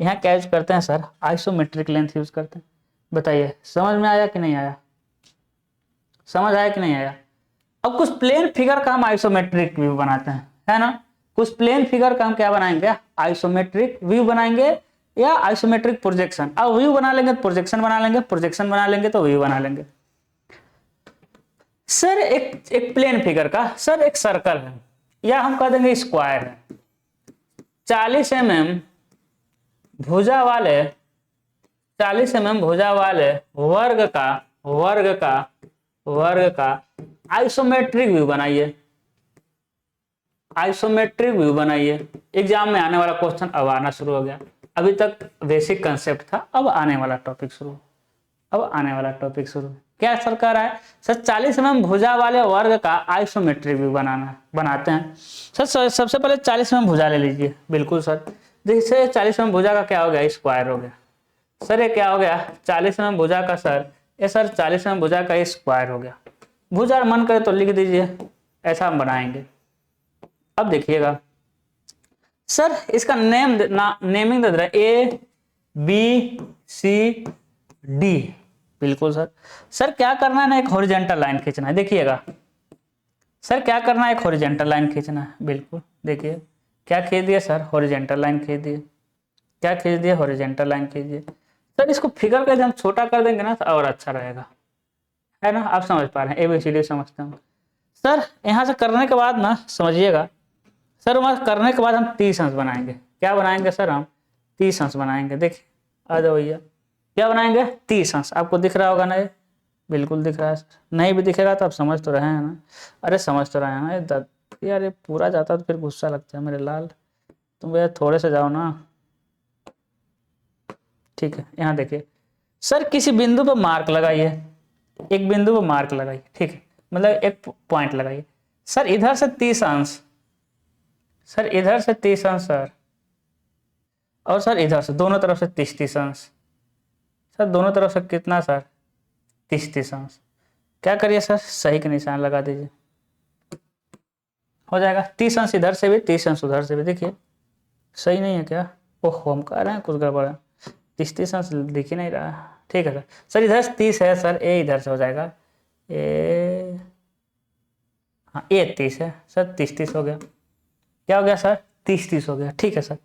यहाँ क्या यूज करते हैं सर? आइसोमेट्रिक लेंथ यूज करते हैं। बताइए समझ में आया कि नहीं आया? समझ आया कि नहीं आया? अब कुछ प्लेन फिगर का हम आइसोमेट्रिक व्यू बनाते हैं, है ना? कुछ प्लेन फिगर का हम क्या बनाएंगे? आइसोमेट्रिक व्यू बनाएंगे या आइसोमेट्रिक प्रोजेक्शन। अब व्यू बना लेंगे तो प्रोजेक्शन बना लेंगे, प्रोजेक्शन बना लेंगे तो व्यू बना लेंगे। सर एक प्लेन फिगर का सर एक सर्कल है, या हम कह देंगे स्क्वायर है, 40 mm भुजा वाले, 40 mm भुजा वाले वर्ग का आइसोमेट्रिक व्यू बनाइए, आइसोमेट्रिक व्यू बनाइए। एग्जाम में आने वाला क्वेश्चन अब आना शुरू हो गया। अभी तक बेसिक कंसेप्ट था, अब आने वाला टॉपिक शुरू। क्या सर कह रहा है? सर 40 mm भुजा वाले वर्ग का आइसोमेट्रिक व्यू बनाते हैं। सर सबसे पहले 40 mm भुजा ले लीजिए। बिल्कुल सर, देखिए 40 mm भुजा का क्या हो गया? स्क्वायर हो गया। सर ये क्या हो गया? 40 mm भुजा का सर, ये सर 40 mm भुजा का स्क्वायर हो गया। भुजा मन करे तो लिख दीजिए, ऐसा हम बनाएंगे। अब देखिएगा सर, इसका नेमिंग दे रहा है A B C D। बिल्कुल सर। सर क्या करना है ना, एक हॉरिजॉन्टल लाइन खींचना है। देखिएगा सर क्या करना है, एक हॉरिजॉन्टल लाइन खींचना है। बिल्कुल देखिए क्या खींच दिया सर, हॉरिजॉन्टल लाइन खींच दिए। क्या खींच दिया? हॉरिजॉन्टल लाइन खींचिए। सर इसको फिगर का हम छोटा कर देंगे ना तो और अच्छा रहेगा, है ना? आप समझ पा रहे हैं, ABCD समझते हैं सर। यहाँ से करने के बाद ना समझिएगा सर, वहाँ करने के बाद हम 30 अंश बनाएंगे। क्या बनाएंगे सर? हम 30 अंश बनाएंगे। देखिए आ जाओ भैया, क्या बनाएंगे? 30 अंश। आपको दिख रहा होगा ना ये? बिल्कुल दिख रहा है सर। नहीं भी दिखेगा तो आप समझ तो रहे हैं ना? अरे समझ तो रहे हैं ना? यार ये पूरा जाता तो फिर गुस्सा लगता है मेरे लाल। तुम भैया थोड़े से जाओ ना। ठीक है, यहाँ देखिए सर, किसी बिंदु पर मार्क लगाइए। एक बिंदु पर मार्क लगाइए, ठीक है, मतलब एक पॉइंट लगाइए। सर इधर से 30 अंश, सर इधर से 30 अंश सर, और सर इधर से दोनों तरफ से 30 अंश। सर दोनों तरफ से कितना सर? 30 अंश। क्या करिए सर, सही का निशान लगा दीजिए, हो जाएगा। 30 अंश इधर से भी, 30 अंश उधर से भी। देखिए सही नहीं है क्या? ओह हम कह रहे हैं कुछ गड़बड़ है। 30 अंश दिख ही नहीं रहा है। ठीक है सर। सर इधर से 30 है सर, ए इधर से हो जाएगा ए, हाँ ए 30 है सर, 30 हो गया। क्या हो गया सर? 30 हो गया। ठीक है सर।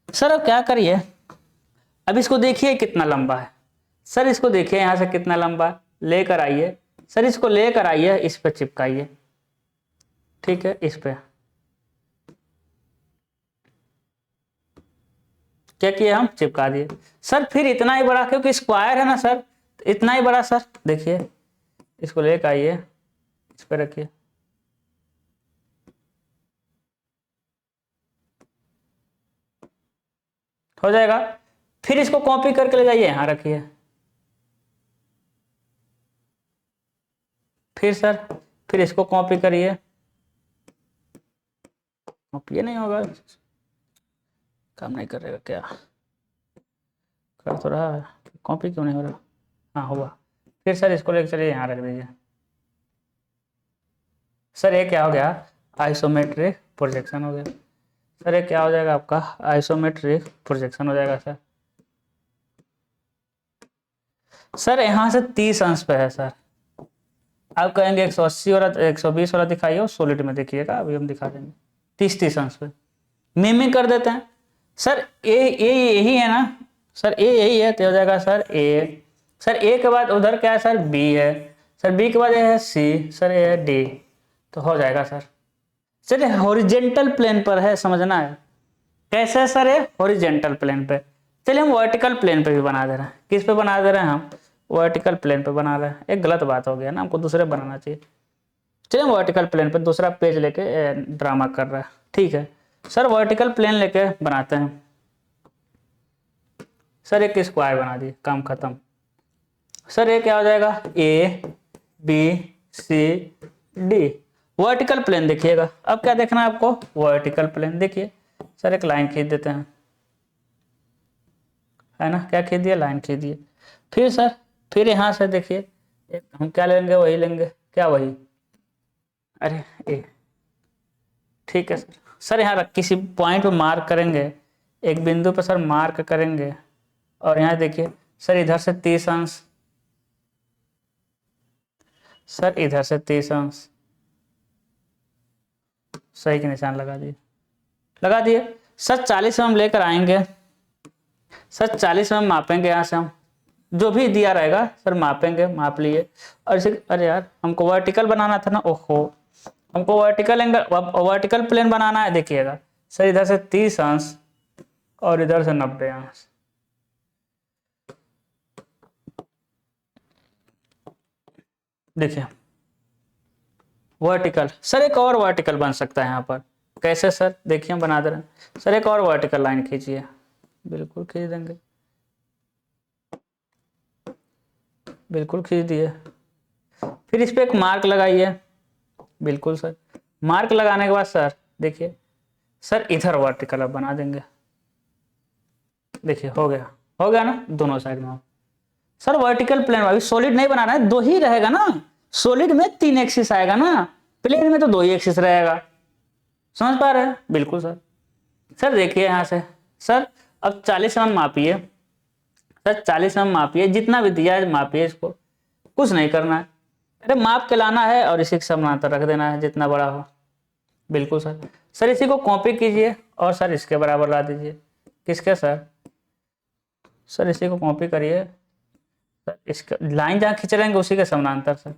सर अब क्या करिए, अब इसको देखिए कितना लंबा है। सर इसको देखिए यहाँ से कितना लंबा है, लेकर आइए सर, इसको लेकर आइए, इस पे चिपकाइए। ठीक है, इस पे क्या किए हम? चिपका दिए सर। फिर इतना ही बड़ा, क्योंकि स्क्वायर है ना सर, इतना ही बड़ा सर। देखिए इसको लेकर आइए, इस पे रखिए। हो जाएगा। फिर इसको कॉपी करके ले जाइए, यहाँ रखिए। फिर सर, फिर इसको कॉपी करिए। कॉपी नहीं होगा, काम नहीं करेगा क्या? कर तो रहा है, कॉपी क्यों नहीं हो रहा? हाँ हुआ। फिर सर इसको लेकर चलिए, यहाँ रख दीजिए। सर ये क्या हो गया? आइसोमेट्रिक प्रोजेक्शन हो गया। सर ये क्या हो जाएगा आपका? आइसोमेट्रिक प्रोजेक्शन हो जाएगा सर। सर यहाँ से 30 अंश पे है सर। आप कहेंगे 180 वाला, 120 वाला दिखाइए, सॉलिड में देखिएगा, अभी हम दिखा देंगे। 30 अंश पे मिमिक कर देते हैं सर। ए यही है ना सर? ए यही है तो हो जाएगा सर ए। सर ए के बाद उधर क्या है सर? बी है। सर बी के बाद ये है सी। सर ये है डी। तो हो जाएगा सर। सर ये हॉरिजेंटल प्लेन पर है, समझना है। कैसे है सर? ये हॉरिजेंटल प्लेन पे। चलिए हम वर्टिकल प्लेन पे भी बना दे रहे हैं। किस पे बना दे रहे हैं हम? वर्टिकल प्लेन पे बना रहे हैं। एक गलत बात हो गया ना, हमको दूसरे बनाना चाहिए। चलिए वर्टिकल प्लेन पे दूसरा पेज लेके ड्रामा कर रहा है। ठीक है सर, वर्टिकल प्लेन लेके बनाते हैं। सर एक स्क्वायर बना दिए, काम खत्म। सर ये क्या हो जाएगा? A B C D. Vertical plane देखिएगा। अब क्या देखना है आपको? Vertical plane. देखिए सर एक लाइन खींच देते हैं, है ना? क्या खींच दिया? लाइन खींच दिए। फिर सर, फिर यहाँ से देखिए एक हम क्या लेंगे? वही लेंगे। क्या वही? अरे ए। ठीक है सर। सर यहाँ किसी पॉइंट पे मार्क करेंगे, एक बिंदु पर सर मार्क करेंगे, और यहाँ देखिए सर इधर से 30 अंश, सर इधर से 30 अंश। सही के निशान लगा दिए, लगा दिए। सर 40 हम लेकर आएंगे। सर 40 में मापेंगे, यहाँ से हम जो भी दिया रहेगा सर मापेंगे, माप लिए। और इसे, अरे यार हमको वर्टिकल बनाना था ना, ओहो हमको वर्टिकल एंगल, वर्टिकल प्लेन बनाना है। देखिएगा सर इधर से 30 अंश और इधर से 90 अंश। देखिए वर्टिकल। सर एक और वर्टिकल बन सकता है यहाँ पर। कैसे सर? देखिए हम बना दे रहे हैं। सर एक और वर्टिकल लाइन खींचिए, बिल्कुल खींच देंगे, बिल्कुल खींच दिए। फिर इस पे एक मार्क लगाइए, बिल्कुल सर। मार्क लगाने के बाद सर देखिए सर इधर वर्टिकल अब बना देंगे, देखिए हो गया ना दोनों साइड में। सर वर्टिकल प्लेन अभी सॉलिड नहीं बनाना है, दो ही रहेगा ना, सॉलिड में 3 एक्सिस आएगा ना, प्लेन में तो 2 ही एक्सिस रहेगा, समझ पा रहे हैं? बिल्कुल सर। सर देखिए यहाँ से सर अब 40 mm मापिए सर, 40 mm मापिए, जितना भी दिया है मापिए, इसको कुछ नहीं करना है, अरे माप के लाना है और इसी के समानांतर रख देना है जितना बड़ा हो। बिल्कुल सर। सर इसी को कॉपी कीजिए और सर इसके बराबर ला दीजिए। किसके सर? सर इसी को कॉपी करिए सर, इसका लाइन जहाँ खींच रहेंगे उसी के समानांतर सर।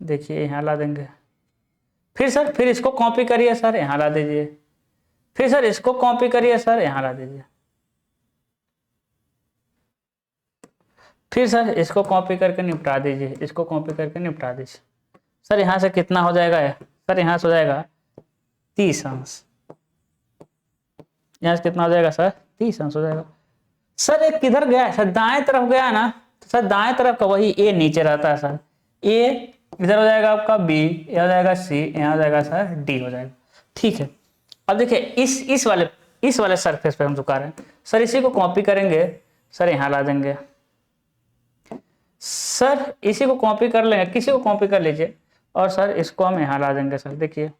देखिए यहाँ ला देंगे। फिर सर फिर इसको कॉपी करिए सर, यहाँ ला दीजिए। फिर सर इसको कॉपी करिए सर, यहाँ ला दीजिए। फिर सर इसको कॉपी करके निपटा दीजिए, इसको कॉपी करके निपटा दीजिए। सर यहाँ से कितना हो जाएगा? सर यहाँ से हो जाएगा 30 अंश। यहाँ से कितना हो जाएगा सर? 30 अंश हो जाएगा। सर एक किधर गया है सर? दाएं तरफ गया ना, तो सर दाएं तरफ का वही ए नीचे रहता है सर। ए इधर हो जाएगा आपका बी, ये हो जाएगा सी, यहाँ हो जाएगा सर डी हो जाएगा। ठीक है, अब देखिए इस वाले सरफेस पे हम झुका रहे हैं सर, इसी को कॉपी करेंगे सर, यहाँ ला देंगे सर, इसी को कॉपी कर लेंगे, किसी को कॉपी कर लीजिए और सर इसको हम यहाँ ला देंगे सर। देखिए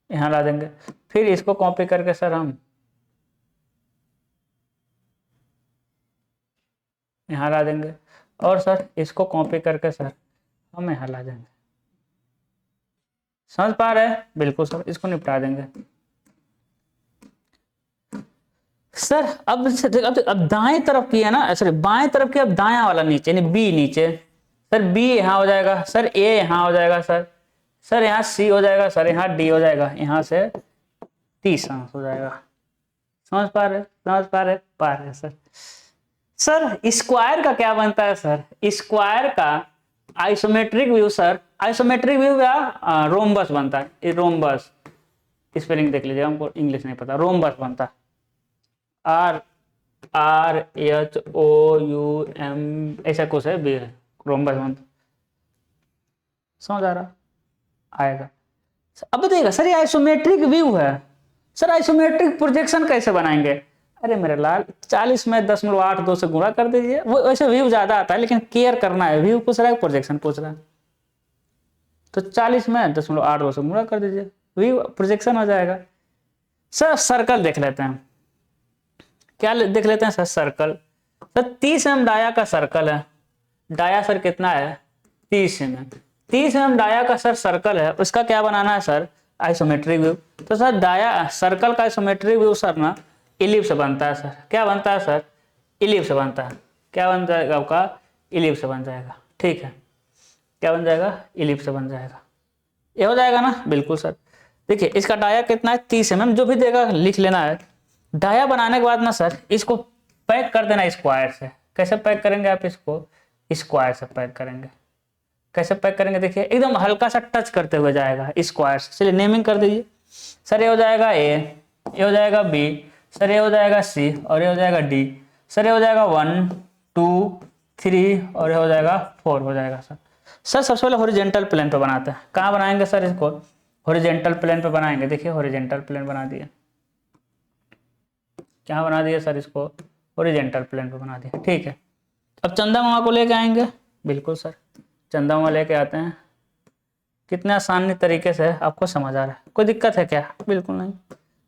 यहाँ ला देंगे, फिर इसको कॉपी करके सर हम यहाँ ला देंगे और सर इसको कॉपी करके सर हम यहाँ ला देंगे। समझ पा रहे हैं? बिल्कुल सर, इसको निपटा देंगे सर। अब दाएं तरफ की है ना, सॉरी बाएं तरफ की, अब दायां वाला नीचे यानी बी नीचे सर, बी यहाँ हो जाएगा सर, ए यहाँ हो जाएगा सर, सर यहाँ सी हो जाएगा सर, यहाँ डी हो जाएगा, यहाँ से 30 अंश हो जाएगा। समझ पा रहे? समझ पा रहे सर। सर स्क्वायर का क्या बनता है सर? स्क्वायर का isometric view sir, isometric view या रोम्बस बनता है। ये रोम्बस स्पेलिंग देख लीजिए, हमको इंग्लिश नहीं पता। रोम्बस बनता है RRHOUM ऐसा कुछ है, भी है रोम्बस बनता। समझ आ रहा? आएगा। अब बताइएगा सर ये आइसोमेट्रिक व्यू है सर, आइसोमेट्रिक प्रोजेक्शन कैसे बनाएंगे? अरे मेरे लाल 40 में 0.82 से गुणा कर दीजिए। वो वैसे व्यू ज्यादा आता है लेकिन केयर करना है, व्यू पूछ रहा है प्रोजेक्शन पूछ रहा है, तो 40 में 0.82 से गुणा कर दीजिए, व्यू प्रोजेक्शन हो जाएगा। सर सर्कल देख लेते हैं, क्या देख लेते हैं sir? Circle sir 30 mm dia का सर्कल है, डाया सर कितना है? 30 mm। 30 mm डाया का सर सर्कल है, उसका क्या बनाना है सर? Isometric view. तो सर डाया सर्कल का आइसोमेट्रिक व्यू सर ना इलिप्स बनता है सर। क्या बनता है सर? इलिप्स बनता है। क्या बन जाएगा आपका? इलिप्स बन जाएगा। ठीक है, क्या बन जाएगा? इलिप्स बन जाएगा। ये हो जाएगा ना? बिल्कुल सर। देखिए इसका डाया कितना है? 30 mm, जो भी देगा लिख लेना है। डाया बनाने के बाद ना सर इसको पैक कर देना स्क्वायर से। कैसे पैक करेंगे आप इसको? स्क्वायर से पैक करेंगे। कैसे पैक करेंगे? देखिए एकदम हल्का सा टच करते हुए जाएगा स्क्वायर से। चलिए नेमिंग कर दीजिए सर। ये हो जाएगा ए, ये हो जाएगा बी, सर ये हो जाएगा सी और ये हो जाएगा डी, सर ये हो जाएगा 1 2 3 और ये हो जाएगा 4 हो जाएगा सर। सर सबसे पहले हॉरिजॉन्टल प्लेन पे बनाते हैं। कहाँ बनाएंगे सर इसको? हॉरिजॉन्टल प्लेन पे बनाएंगे। देखिए हॉरिजॉन्टल प्लेन बना दिए। क्या बना दिया सर? इसको हॉरिजॉन्टल प्लेन पे बना दिया। ठीक है, अब चंदा मामा को लेके आएंगे। बिल्कुल सर, चंदा मामा लेके आते हैं। कितने आसानी तरीके से आपको समझ आ रहा है? कोई दिक्कत है क्या? बिल्कुल नहीं।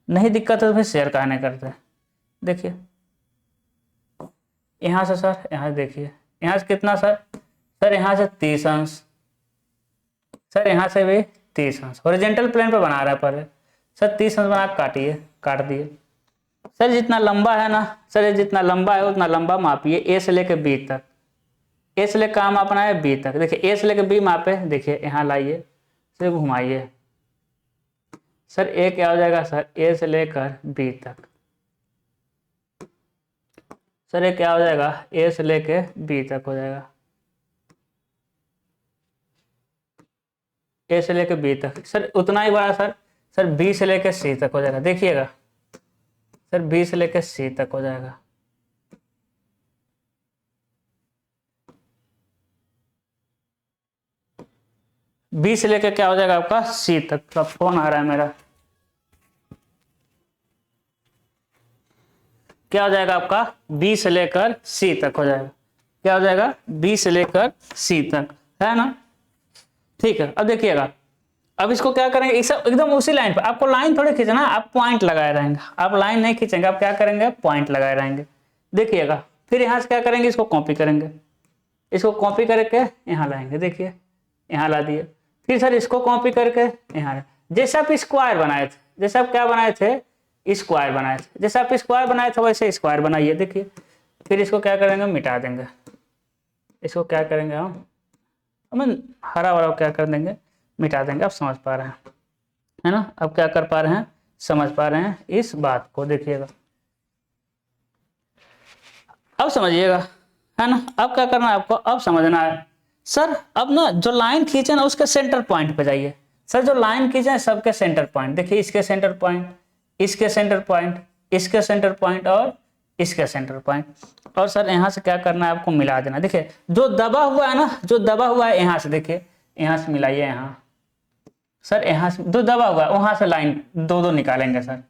नहीं दिक्कत है तो फिर शेयर कहने करते हैं। देखिए यहाँ से सर, यहाँ से देखिए, यहाँ से कितना सर? सर यहाँ से 30 अंश, सर यहाँ से भी 30 अंश। हॉरिजॉन्टल प्लेन पे बना रहा है पहले सर। 30 अंश बना काटिए, काट दिए। सर जितना लंबा है ना सर, जितना लंबा है उतना लंबा मापिए, ए से लेके बी तक। ए से लेकर कहाँ मापना है? बी तक। देखिए ए से लेकर बी मापे, देखिए यहाँ लाइए, सिर्फ घुमाइए सर। ए क्या हो जाएगा सर? ए से लेकर बी तक। सर ये क्या हो जाएगा? ए से लेके बी तक हो जाएगा। ए से लेकर बी तक सर उतना ही बड़ा सर। सर बी से लेकर सी तक हो जाएगा, देखिएगा सर बी से लेकर सी तक हो जाएगा। बी से लेकर क्या हो जाएगा आपका सी तक। तो फोन आ रहा है मेरा, क्या हो जाएगा आपका बी से लेकर सी तक हो जाएगा। क्या हो जाएगा बी से लेकर सी तक, है ना। ठीक है, अब देखिएगा, अब इसको क्या करेंगे, एकदम उसी लाइन पर। आपको लाइन थोड़ी खींचना, आप पॉइंट लगाए रहेंगे, आप लाइन नहीं खींचेंगे, आप क्या करेंगे पॉइंट लगाए रहेंगे। देखिएगा फिर यहाँ से क्या करेंगे, इसको कॉपी करेंगे, इसको कॉपी करके यहाँ लाएंगे, देखिए यहाँ ला दिए। फिर सर इसको कॉपी करके यहाँ, जैसे आप स्क्वायर बनाए थे, जैसे आप क्या बनाए थे स्क्वायर बनाए थे, जैसे आप स्क्वायर बनाए थे वैसे स्क्वायर बनाइए, देखिए। फिर इसको क्या करेंगे मिटा देंगे, इसको क्या करेंगे हम हरा वाला क्या कर देंगे मिटा देंगे। आप समझ पा रहे हैं, है ना। अब क्या कर पा रहे हैं, समझ पा रहे हैं इस बात को, देखिएगा अब समझिएगा, है ना। अब क्या करना है आपको, अब समझना है सर। अब ना जो लाइन खींचे ना उसके सेंटर पॉइंट पे जाइए। सर जो लाइन खींचे सबके सेंटर पॉइंट, देखिए इसके सेंटर पॉइंट, इसके सेंटर पॉइंट, इसके सेंटर पॉइंट और इसके सेंटर पॉइंट। और सर यहाँ से क्या करना है आपको मिला देना। देखिए जो दबा हुआ है ना, जो दबा हुआ है यहाँ से, देखिए यहाँ से मिलाइए, यहाँ सर यहाँ से जो दबा हुआ है वहां से लाइन दो दो निकालेंगे सर,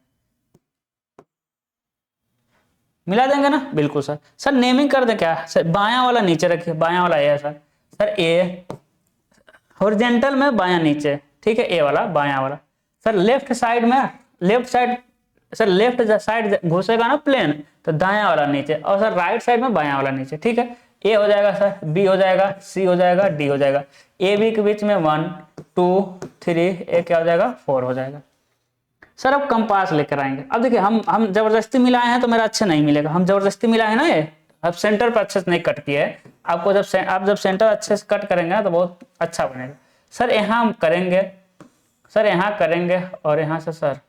मिला देंगे ना, बिल्कुल सर। सर नेमिंग कर दें क्या सर, बायां वाला नीचे रखिए, बायां वाला ए है सर। सर ए हॉरिजॉन्टल में बायां नीचे, ठीक है, ए वाला बायां वाला। सर लेफ्ट साइड में, left side, sir left side घुसेगा ना प्लेन, तो दायां वाला नीचे, और सर राइट साइड में बायां वाला नीचे, ठीक है। ए हो जाएगा सर, बी हो जाएगा, सी हो जाएगा, डी हो जाएगा। ए बी के बीच में 1 2 3, ए क्या हो जाएगा 4 हो जाएगा। सर अब कंपास लेकर आएंगे। अब देखिए हम जबरदस्ती मिलाए हैं तो मेरा अच्छे नहीं मिलेगा, हम जबरदस्ती मिलाए हैं ना, ये अब सेंटर पर अच्छे से नहीं कट किया है आपको। आप जब सेंटर अच्छे से कट करेंगे ना तो बहुत अच्छा बनेगा। सर यहाँ हम करेंगे, सर यहाँ करेंगे और यहाँ से सर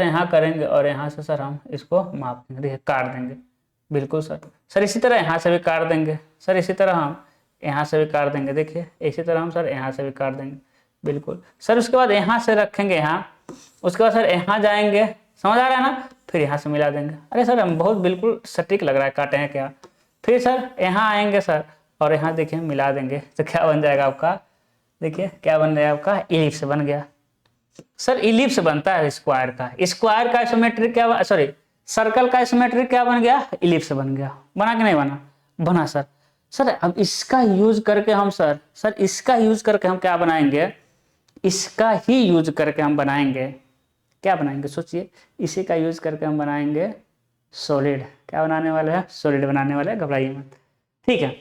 यहाँ करेंगे और यहाँ से सर हम इसको माप देंगे, देखिए काट देंगे, बिल्कुल सर। सर इसी तरह यहाँ से भी काट देंगे, सर इसी तरह हम यहाँ से भी काट देंगे, देखिए इसी तरह हम सर यहाँ से भी काट देंगे, बिल्कुल सर। उसके बाद यहाँ से रखेंगे यहाँ, उसके बाद सर यहाँ जाएंगे, समझ आ रहा है ना, फिर यहाँ से मिला देंगे। अरे सर हम बहुत बिल्कुल सटीक लग रहा है, काटे हैं क्या। फिर सर यहाँ आएंगे सर और यहाँ देखिए मिला देंगे, तो क्या बन जाएगा आपका, देखिए क्या बन जाएगा आपका इलिप्स बन गया। सर इलिप्स बनता है स्क्वायर का, स्क्वायर का आइसोमेट्रिक क्या, सॉरी सर्कल का आइसोमेट्रिक क्या बन गया, इलिप्स बन गया। बना कि नहीं बना, बना सर। सर अब इसका यूज करके हम सर इसका यूज करके हम क्या बनाएंगे, इसका ही यूज करके हम बनाएंगे, क्या बनाएंगे सोचिए, इसी का यूज करके हम बनाएंगे सॉलिड। क्या बनाने वाले हैं, सॉलिड बनाने वाले हैं, घबराइए मत, ठीक है।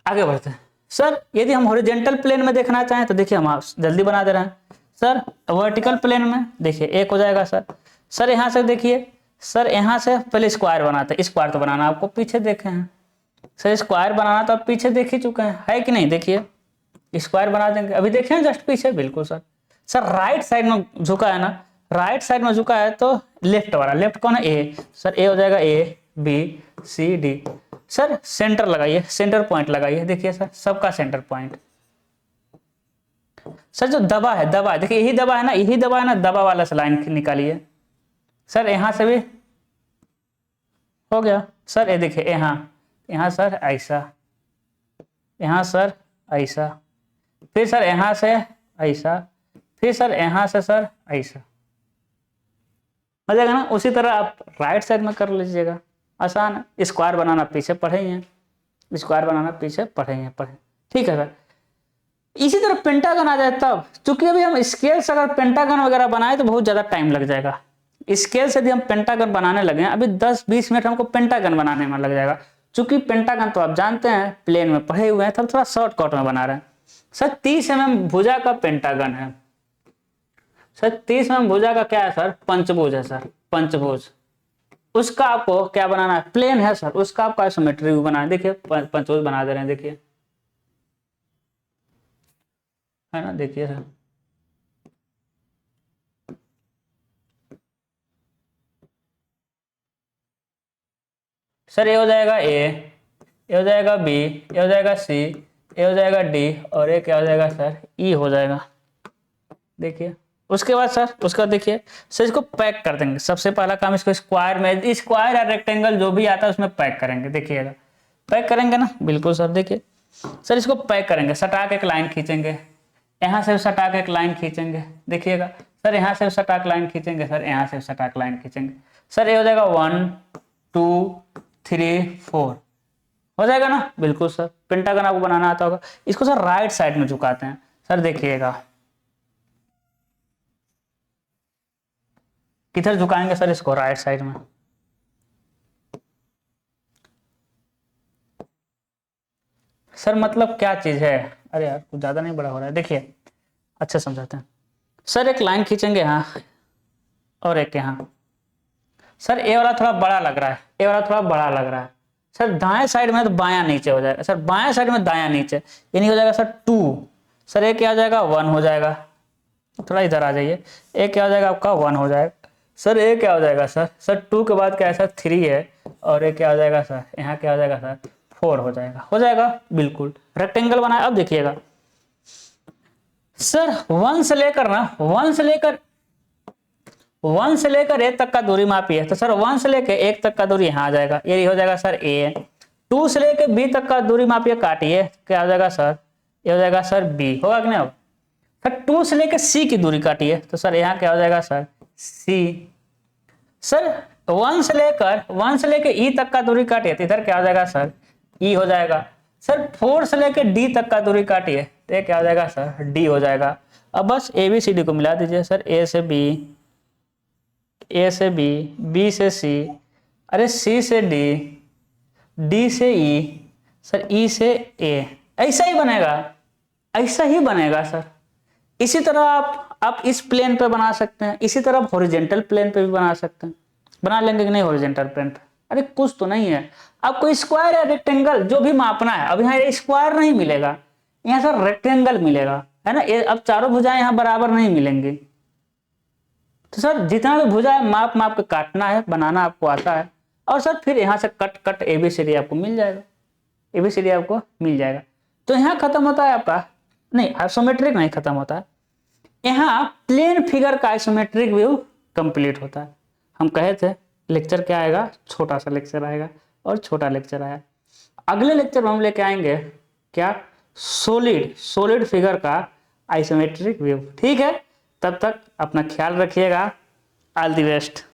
आगे बढ़ते हैं सर। यदि हम हॉरिजॉन्टल प्लेन में देखना चाहें तो देखिए हम जल्दी बना दे रहे हैं सर। वर्टिकल प्लेन में देखिए एक हो जाएगा सर। सर यहाँ से देखिए, सर यहाँ से पहले स्क्वायर बनाते हैं, स्क्वायर तो बनाना आपको पीछे देखे हैं सर, स्क्वायर बनाना तो आप पीछे देख ही चुके हैं, है कि नहीं। देखिए स्क्वायर बना देंगे, अभी देखें जस्ट पीछे, बिल्कुल सर। सर राइट साइड में झुका है ना, राइट साइड में झुका है तो लेफ्ट वाला, लेफ्ट कौन है ए, सर ए हो जाएगा A B C D. Sir centre लगाइए, सेंटर पॉइंट लगाइए, देखिए सर सबका सेंटर पॉइंट। सर जो दबा है, दबा है, देखिए यही दबा है ना, यही दबा है ना, दबा वाला से लाइन निकालिए। सर यहाँ से भी हो गया सर, ये देखिए यहाँ सर ऐसा, यहाँ सर ऐसा, फिर सर यहाँ से ऐसा, फिर सर यहाँ से सर ऐसा हो जाएगा ना। उसी तरह आप राइट साइड में कर लीजिएगा, आसान है। स्क्वायर बनाना पीछे पढ़े ही हैं, स्क्वायर बनाना पीछे पढ़े हैं, ठीक है सर। इसी तरह पेंटागन आ जाए तब, चूंकि अभी हम स्केल से अगर पेंटागन वगैरह बनाए तो बहुत ज्यादा टाइम लग जाएगा। स्केल से यदि हम पेंटागन बनाने लगे, अभी 10-20 मिनट हमको पेंटागन बनाने में लग जाएगा। चूंकि पेंटागन तो आप जानते हैं प्लेन में पढ़े हुए हैं, तब थोड़ा शॉर्टकट में बना रहे हैं। सर 30 mm भुजा का पेंटागन है सर, 30 mm भुजा का क्या है सर, पंचभुज है सर, पंचभुज। उसका आपको क्या बनाना है, प्लेन है सर, उसका आपको आइसोमेट्रिक व्यू बनाना है। देखिए पंचभुज बना दे रहे हैं, देखिए है ना, देखिए सर सर ये हो जाएगा ए, ये हो जाएगा बी, ये हो जाएगा सी, ए हो जाएगा डी और ए क्या हो जाएगा सर ई हो जाएगा। देखिए उसके बाद सर उसका देखिए सर इसको पैक कर देंगे। सबसे पहला काम इसको स्क्वायर में, स्क्वायर या रेक्टेंगल जो भी आता है उसमें पैक करेंगे। देखिएगा पैक करेंगे ना, बिल्कुल सर। देखिए सर इसको पैक करेंगे, सटा के एक लाइन खींचेंगे, यहाँ से सटा के एक लाइन खींचेंगे। देखिएगा सर यहाँ से सटा के लाइन खींचेंगे, सर यहाँ से सटा के लाइन खींचेंगे। सर ये हो जाएगा 1 2 3 4 हो जाएगा ना, बिल्कुल सर। पेंटागन आपको बनाना आता होगा। इसको सर राइट साइड में झुकाते हैं। सर देखिएगा किधर झुकाएंगे सर इसको, राइट साइड में। सर मतलब क्या चीज है, अरे यार कुछ ज्यादा नहीं बड़ा हो रहा है। देखिए अच्छा समझाते हैं। सर एक लाइन खींचेंगे यहाँ और एक यहाँ। सर ए वाला थोड़ा बड़ा लग रहा है, ए वाला थोड़ा बड़ा लग रहा है। सर दाएं साइड में तो बायां नीचे हो जाएगा, सर बाएं साइड में दायां नीचे, यानी हो जाएगा सर 2। सर ए क्या हो जाएगा 1 हो जाएगा। थोड़ा इधर आ जाइए, ए क्या हो जाएगा आपका 1 हो जाएगा। सर ए क्या हो जाएगा सर 2 के बाद क्या है सर 3 है और ए क्या हो जाएगा सर यहाँ क्या हो जाएगा सर 4 हो जाएगा बिल्कुल। रेक्टेंगल बनाए। अब देखिएगा सर 1 से लेकर ना 1 से लेकर ए तक का दूरी मापी है, तो सर 1 से लेकर 1 तक का दूरी यहाँ आ जाएगा, ये हो जाएगा सर ए। 2 से लेकर बी तक का दूरी मापिए, काटिए, क्या हो जाएगा सर ये हो जाएगा सर बी। होगा कि नहीं? अब सर 2 से लेकर सी की दूरी काटिए, तो सर यहाँ क्या हो जाएगा सर सी। सर 1 से लेकर ई तक का दूरी काटिए, तो इधर क्या हो जाएगा सर ई हो जाएगा। सर 4 से लेकर डी तक का दूरी काटिए, तो ये क्या हो जाएगा सर डी हो जाएगा। अब बस ए बी सी डी को मिला दीजिए। सर ए से बी, बी से सी, अरे सी से डी, डी से ई, सर ई से ए। ऐसा ही बनेगा सर। इसी तरह आप इस प्लेन पे बना सकते हैं, इसी तरह आप हॉरिजॉन्टल प्लेन पे भी बना सकते हैं। बना लेंगे कि नहीं हॉरिजॉन्टल प्लेन पे? अरे कुछ तो नहीं है, आपको स्क्वायर या रेक्टेंगल जो भी मापना है। अब यहाँ स्क्वायर नहीं मिलेगा, यहाँ सर रेक्टेंगल मिलेगा, है ना। अब चारों भुजाएं यहाँ बराबर नहीं मिलेंगी, तो सर जितना भी भुजा है माप के काटना है, बनाना आपको आता है। और सर फिर यहाँ से कट एबीसीडी आपको मिल जाएगा, तो यहाँ खत्म होता है आपका, नहीं आइसोमेट्रिक नहीं खत्म होता है, यहाँ प्लेन फिगर का आइसोमेट्रिक व्यू कंप्लीट होता है। हम कहे थे लेक्चर क्या आएगा, छोटा सा लेक्चर आएगा और छोटा लेक्चर आया। अगले लेक्चर में हम लेके आएंगे क्या, सॉलिड फिगर का आइसोमेट्रिक व्यू। ठीक है, तब तक अपना ख्याल रखिएगा। All the best.